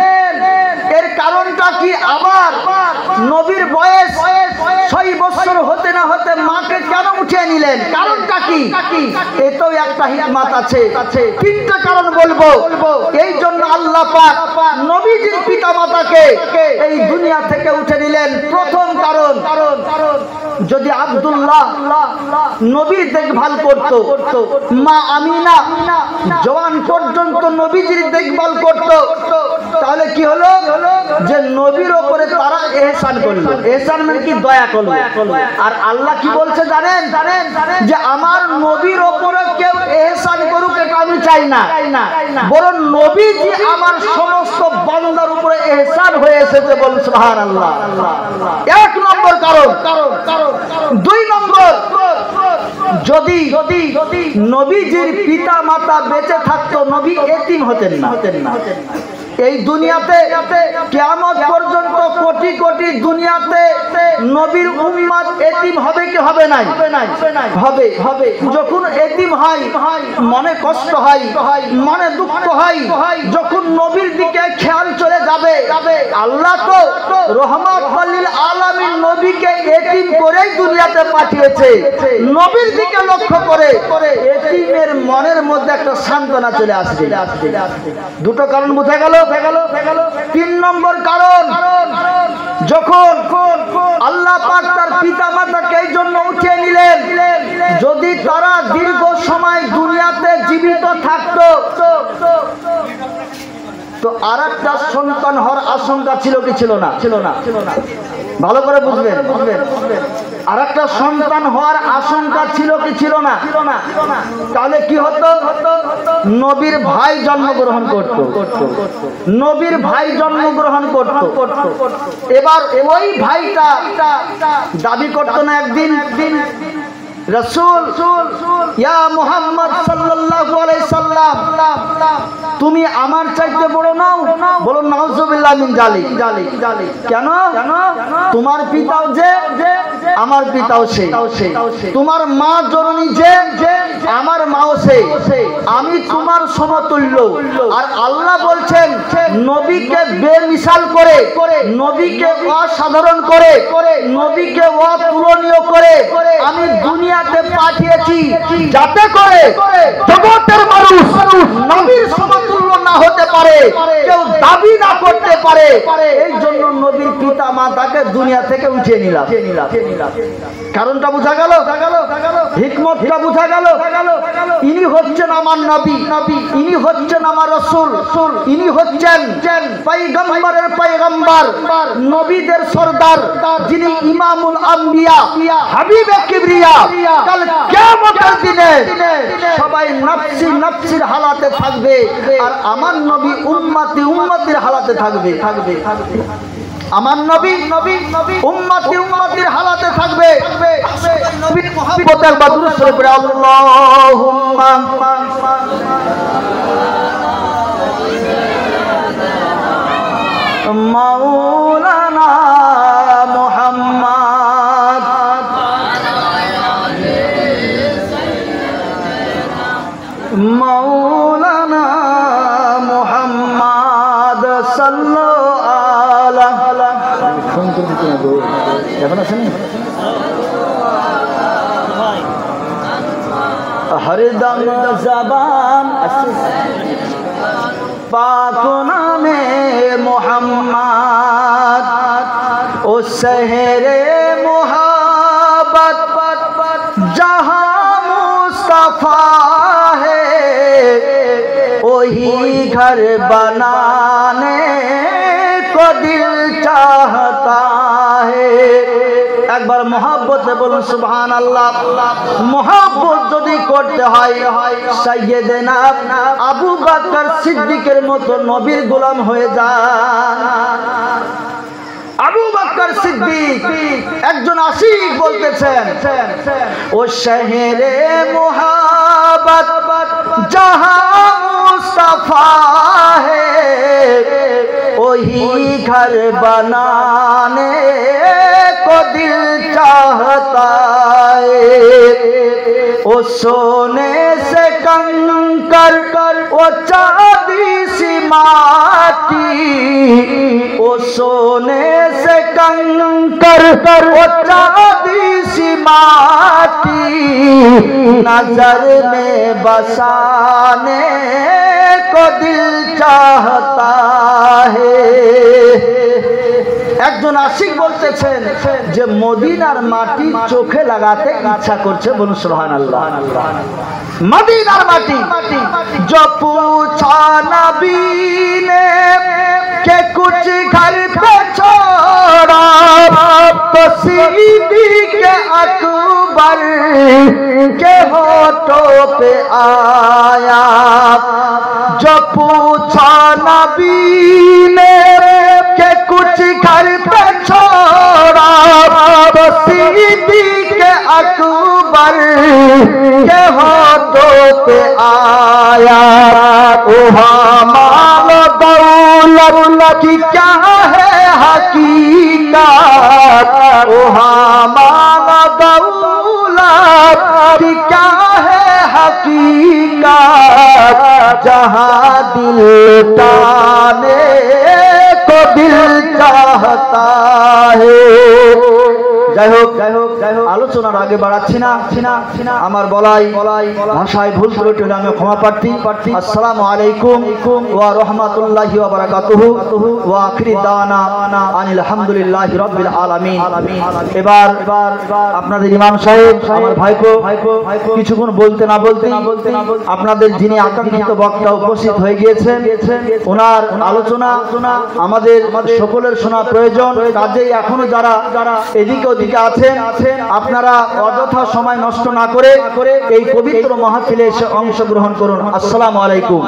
এর কারণটা কি? আবার নবীর বয়স 6 বছর হতে না হতে মাকে কেন উঠিয়ে নিলেন? কারণটা কি? এতেও একটা হিকমত আছে। 3টা কারণ বলবো। এই জন্য আল্লাহ পাক নবীজির পিতা মাতাকে এই দুনিয়া থেকে উঠে নিলেন। প্রথম কারণ, যদি আব্দুল্লাহ নবীর দেখভাল করত, মা আমিনা জওয়ান পর্যন্ত নবীজির দেখভাল করত, তাহলে কি হলো? যে নবীর ওপরে তারা ইহসান করলো। ইহসান মানে কি? দয়া করলো। আর আল্লাহ কি বলছে জানেন? যে আমার নবীর ওপরে কেউ ইহসান করুক এটা আমি চাই না, বরং নবীজি আমার সমস্ত বান্দার উপরে ইহসান হয়ে এসেছে। বল সুবহানাল্লাহ। 1 নম্বর কারণ। 2 নম্বর, যদি নবীজির পিতা মাতা বেঁচে থাকতো, নবী এতিম হতেন না। এই দুনিয়াতে কিয়ামত পর্যন্ত কোটি কোটি দুনিয়াতে নবীর উম্মত এতিম হবে কি হবে নাই? হবে। যখন এতিম হয় মনে কষ্ট হয়, মনে দুঃখ হয়। যখন নবীর দিকে খেয়াল চলে যাবে, আল্লাহ তো রহমত লিল আলামিন নবীকে এতিম করেই দুনিয়াতে পাঠিয়েছে। নবীর দিকে লক্ষ্য করে এতিমের মনের মধ্যে একটা সান্ত্বনা চলে আসবে। 2টো কারণ বোঝা গেল। 3 নম্বর কারণ, যখন আল্লাহ পাক তার পিতা মাতাকে এই জন্য উঠিয়ে নিলেন, যদি তারা দীর্ঘ সময় দুনিয়াতে জীবিত থাকতো তো আরেকটা সন্তান হওয়ার আশঙ্কা ছিল কি ছিল না? ভালো করে বুঝবেন। আরেকটা সন্তান হওয়ার আশঙ্কা ছিল কি ছিল না? তাহলে কি হতো? নবীর ভাই জন্মগ্রহণ করত। এবার ওই ভাইটা দাবি করত না একদিন, রাসূল ইয়া মুহাম্মদ সাল্লাল্লাহু আলাইহি সাল্লাম, তুমি আমার চাইতে বড় নাও? বলুন নাউজুবিল্লাহ মিন জালিক। কেন? তোমার পিতাও যে, আমার পিতাও সে। তোমার মা জননী যে, আমার মাও সে। আমি তোমার সমতুল্য। আর আল্লাহ বলছেন নবীকে বেমিসাল করে, নবীকে অসাধারণ করে, নবীকে অতুলনীয় করে আমি দুনিয়াতে পাঠিয়েছি, যাতে করে জগতের মানুষ নবীর সমতুল্য না হতে পারে, কেউ দাবি না করতে পারে। এই জন্য নবীর পিতা মাতাকে দুনিয়া থেকে উঠিয়ে নিলাম। কারণটা বোঝা গেল? হিকমতটা বোঝা গেল? ইনি হচ্ছেন আমার নবী, ইনি হচ্ছেন আমার রাসূল, ইনি হচ্ছেন পয়গম্বরের পয়গম্বর, নবীদের সরদার, যিনি ইমামুল আম্বিয়া, হাবিবে কিবরিয়া। কাল কিয়ামতের দিনে সবাই নফসি নফসির হালাতে থাকবে, আর আমার নবী উম্মতির হালাতে থাকবে। আমার নবী উম্মতির হালাতে থাকবে। নবীর মুহাব্বত একবার দুরূদ শরীফ পড়ে আল্লাহুম্মা মাওলানা মুহাম্মদ মাওলানা মুহাম্মদ সাল্লাল্লাহু আলাইহি ফোন করে দিতে না গো, এখন আসেন হরদম জবান পাক নামে शहरे मोहब्बत जहां मुस्तफा है वही घर बनाने को दिल चाहता है। एक बार मोहब्बत बोलুন সুবহানাল্লাহ। मोहब्बत যদি করতে হয় সাইয়েদেনা আবু বকর সিদ্দিকের মতো নবীর গোলাম হয়ে যান। আবু বকর সিদ্দিক একজন আশিক বলতেছেন ও শহরে মোহব্বত जहां मुस्तफा है वही घर बनाने को दिल चाहता है। वो सोने से कंकर वो चांदी सी माटी वो सोने से कंकर वो चांदी सी माटी नजर में बसाने को दिल चाहता है। একজন আশিক বলতেছেন যে মদিনার মাটি চোখে লাগাতে ইচ্ছা করছে, বলুন সুবহানাল্লাহ। মদিনার মাটি जो पूछा नबी ने के कुछ घर पे छोड़ा तो सिद्दीक़ अकबर के होठों पे आया। जो पूछा नबी ने के कुछ घर पे छोड़ा तो सिद्दीक़ अकबर के होठों पे आया। माल दौलत की क्या है हकीकत माल दौलत की क्या है हकीकत जहाँ दिल टाने को दिल चाहता है। যাই হোক আলোচনার আগে বাড়াচ্ছি না, আমার বলাই ভাষায় ভুল ত্রুটি হলে আমি ক্ষমা প্রার্থী। আসসালামু আলাইকুম ওয়া রাহমাতুল্লাহি ওয়া বারাকাতুহু ওয়া আখিরি দাওয়ানা আনিল হামদুলিল্লাহি রাব্বিল আলামিন। এবার আপনাদের ইমাম সাহেব আমার ভাইপো কিছুক্ষণ বলতে না বলতে আপনাদের যিনি আকাঙ্ক্ষিত বক্তা উপস্থিত হয়ে গিয়েছেন ওনার আলোচনা আমাদের সকলের শোনা প্রয়োজন। কাজেই এখনো যারা এদিকে ওদিকে আছেন আপনারা অযথা সময় নষ্ট না করে এই পবিত্র মাহফিলে এসে অংশগ্রহণ করুন। আসসালামু আলাইকুম।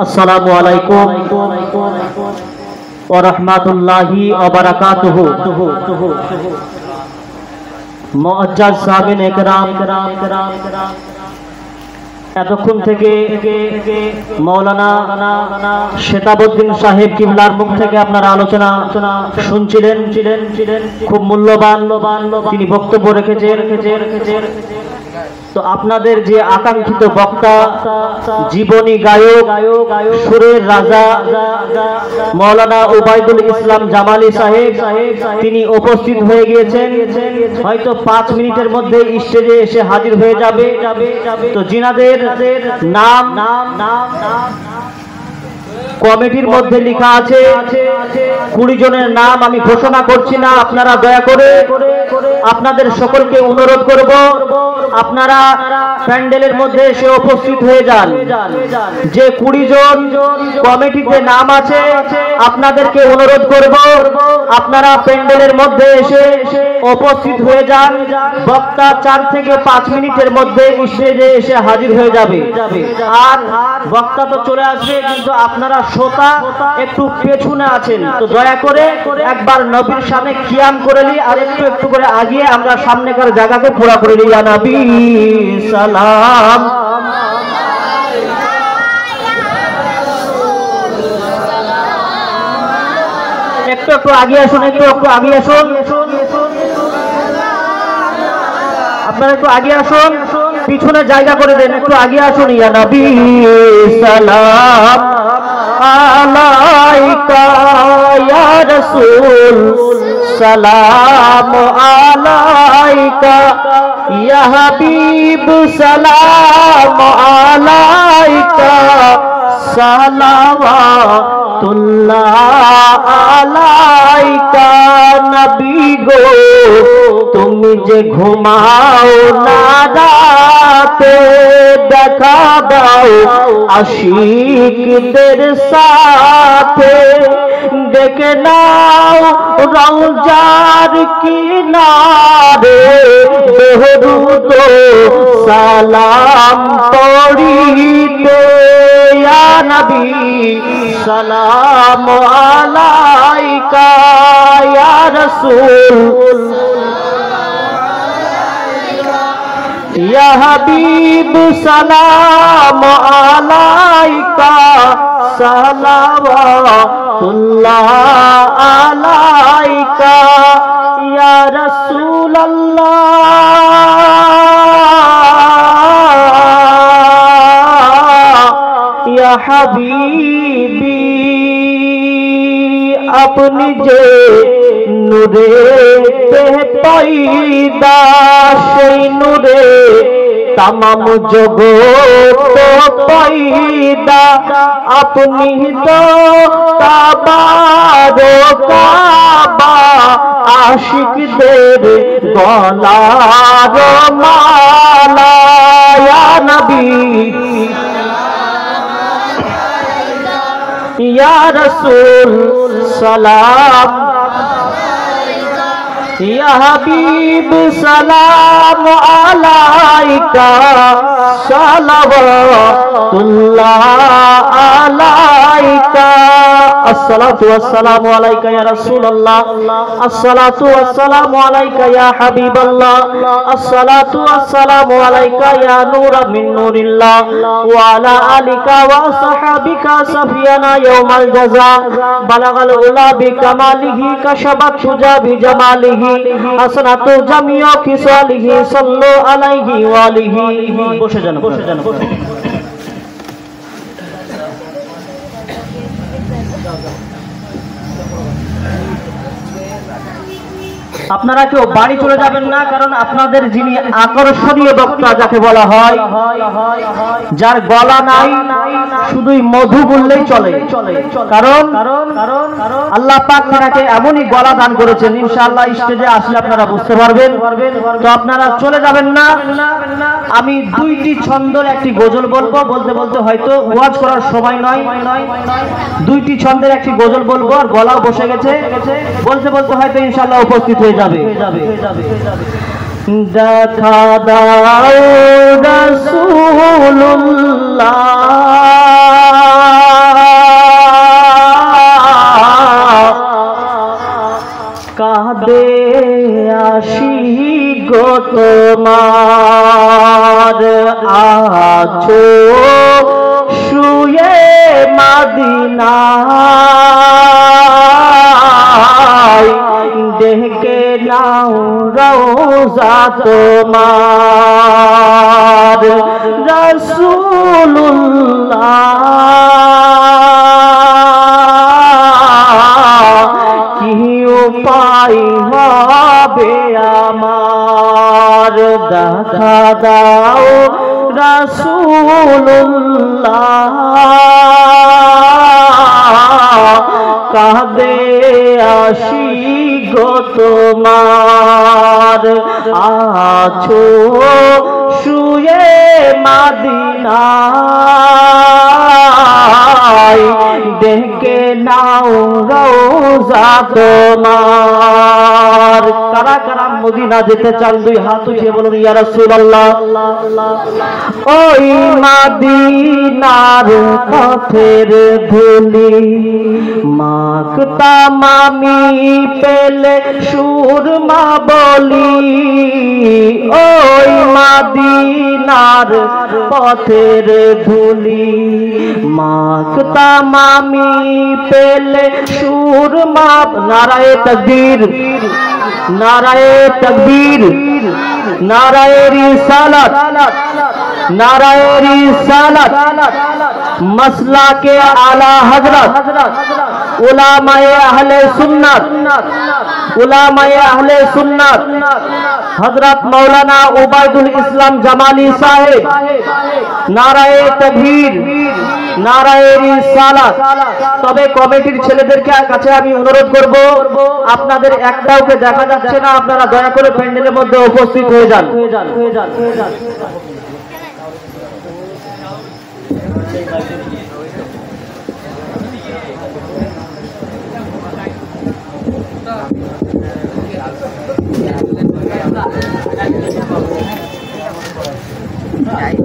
अस्सलामु अलैकुम व रहमतुल्लाहि व बरकातुहू। मुअज्जज सामिन इकराम এতক্ষণ থেকে মৌলানা শেতাবউদ্দিন সাহেব কিবলার মুখ থেকে আপনারা আলোচনা শুনছিলেন, খুব মূল্যবান তিনি বক্তব্য রেখেছেন। তো আপনাদের যে আকাঙ্ক্ষিত বক্তা জীবনী গায়ক সুরের রাজা মৌলানা উবাইদুল ইসলাম জামালি সাহেব তিনি উপস্থিত হয়ে গিয়েছেন। হয়তো 5 মিনিটের মধ্যে স্টেজে এসে হাজির হয়ে যাবে। তো যিনাদের নাম কমিটির মধ্যে লেখা আছে 20 জনের নাম আমি ঘোষণা করছি না, আপনারা দয়া করে আপনাদের সকলকে অনুরোধ করব আপনারা প্যান্ডেলের মধ্যে এসে উপস্থিত হয়ে যান। যে 20 জন কমিটিতে নাম আছে আপনাদেরকে অনুরোধ করব আপনারা প্যান্ডেলের মধ্যে এসে উপস্থিত হয়ে যান। বক্তা 4 থেকে 5 মিনিটের মধ্যে স্টেজে এসে হাজির হয়ে যাবে। আর বক্তা তো চলে আসবে, কিন্তু আপনারা শ্রোতা একটু পেছনে আছেন, তো দয়া করে একবার নবীর সামনে কিয়াম করে নি আর একটু করে আগিয়ে আমরা সামনেকার জায়গাকে পুরা করে নিই। ইয়া নবী সালাম। একটু আগিয়ে আসুন, একটু আগিয়ে আসুন, আপনারা একটু আগিয়ে আসুন, পিছনে জায়গা করে দেন, একটু আগিয়ে আসুন। ইয়া নবী সালাম আলাইকা ইয়া রাসূল সালাম আলাইকা ইয়া হাবিব সালাম আলাইকা সালাওয়াতুল্লাহ আলাইকা নবী গো তুমি যে ঘুমাও না রাতে দেখা দাও আশিকদের সাথে দেখে নাও রওজার কিনারে দরুদ সালাম পড়িতে ইয়া নবী সালাম আলাইকা ইয়া রাসূল ইয়া হাবিব সালাম আলাইকা সালাওয়াতুল্লাহ আলাইকা ইয়া রাসূলুল্লাহ ইয়া হাবিবি আপনি যে নূরে পয়দা সেই নূরে तमाम जगत पैदा अपनी तो काबारो काबा आशिक देर गलार माला या नबी या रसूल सलाम या हबीब सलाम अलैका सलावतुल्लाह अलैका अस्सलातु वस्सलामु अलैका या रसूलल्लाह अस्सलातु वस्सलामु अलैका या हबीबल्लाह अस्सलातु वस्सलामु अलैका या नूर मिन नूरिल्लाह व अला आलिका व सहाबिका सफियाना यौमल जज़ा बलगल उला बिकमालिही कशबत शुजा बिजमालिही আসনাতু জামিউ খিসালিহি সাল্লু আলাইহি ওয়া আলিহি বসে যান আপনারা কেউ বাড়ি চলে যাবেন না, কারণ আপনাদের যিনি আকর্ষণীয় বক্তা যাকে বলা হয়, যার গলা নাই, শুধুই মধু বললেই চলে, কারণ আল্লাহ পাক তাকে এমনই গলা দান করেছেন। ইনশাআল্লাহ স্টেজে আসলে আপনারা বুঝতে পারবেন। তো আপনারা চলে যাবেন না। আমি দুইটি ছন্দের একটি গজল বলবো, বলতে বলতে হয়তো ওয়াজ করার সময় নয়, দুইটি ছন্দের একটি গজল বলবো, আর গলাও বসে গেছে, বলতে বলতে হয়তো ইনশাআল্লাহ উপস্থিত হয়ে যাবে। দেখা দাও রাসূলুল্লাহ কাঁদে আশিক গো তোমার, আছো শুয়ে মদিনায় দেখে নাও রওজা তোমার রাসূলুল্লাহ কি উপায় হবে আমার, দেখা দাও রাসূলুল্লাহ কাঁদে আশিক গো তোমার, আছো শুয়ে মদিনায় দেখে নাও রওজা তোমার। কারা কারা মদিনা যেতে চান দুই হাত উঠিয়ে বলুন ইয়া রাসূলুল্লাহ। ওই মদিনার পথের ধুলি মাখতাম আমি পেলে সুরমা বলি, ওই মদিনার পথের ধুলি মাখতাম আমি পেলে সুরমা। নারায়ে তাকবীর, নারায়ে তাকবীর, নারায়ে রিসালাত, নারায়ে রিসালাত। मसला के आला हजरत उलामाए अहले सुन्नत हजरत मौलाना उबैदुल इस्लाम जमाली साहेब नाराए तकबीर নারায়ে রিসালাত। তবে কমিটির ছেলেদেরকে কাছে আমি অনুরোধ করব, আপনাদের একটাওকে দেখা যাচ্ছে না, আপনারা দয়া করে প্যান্ডেলের মধ্যে উপস্থিত হয়ে যান।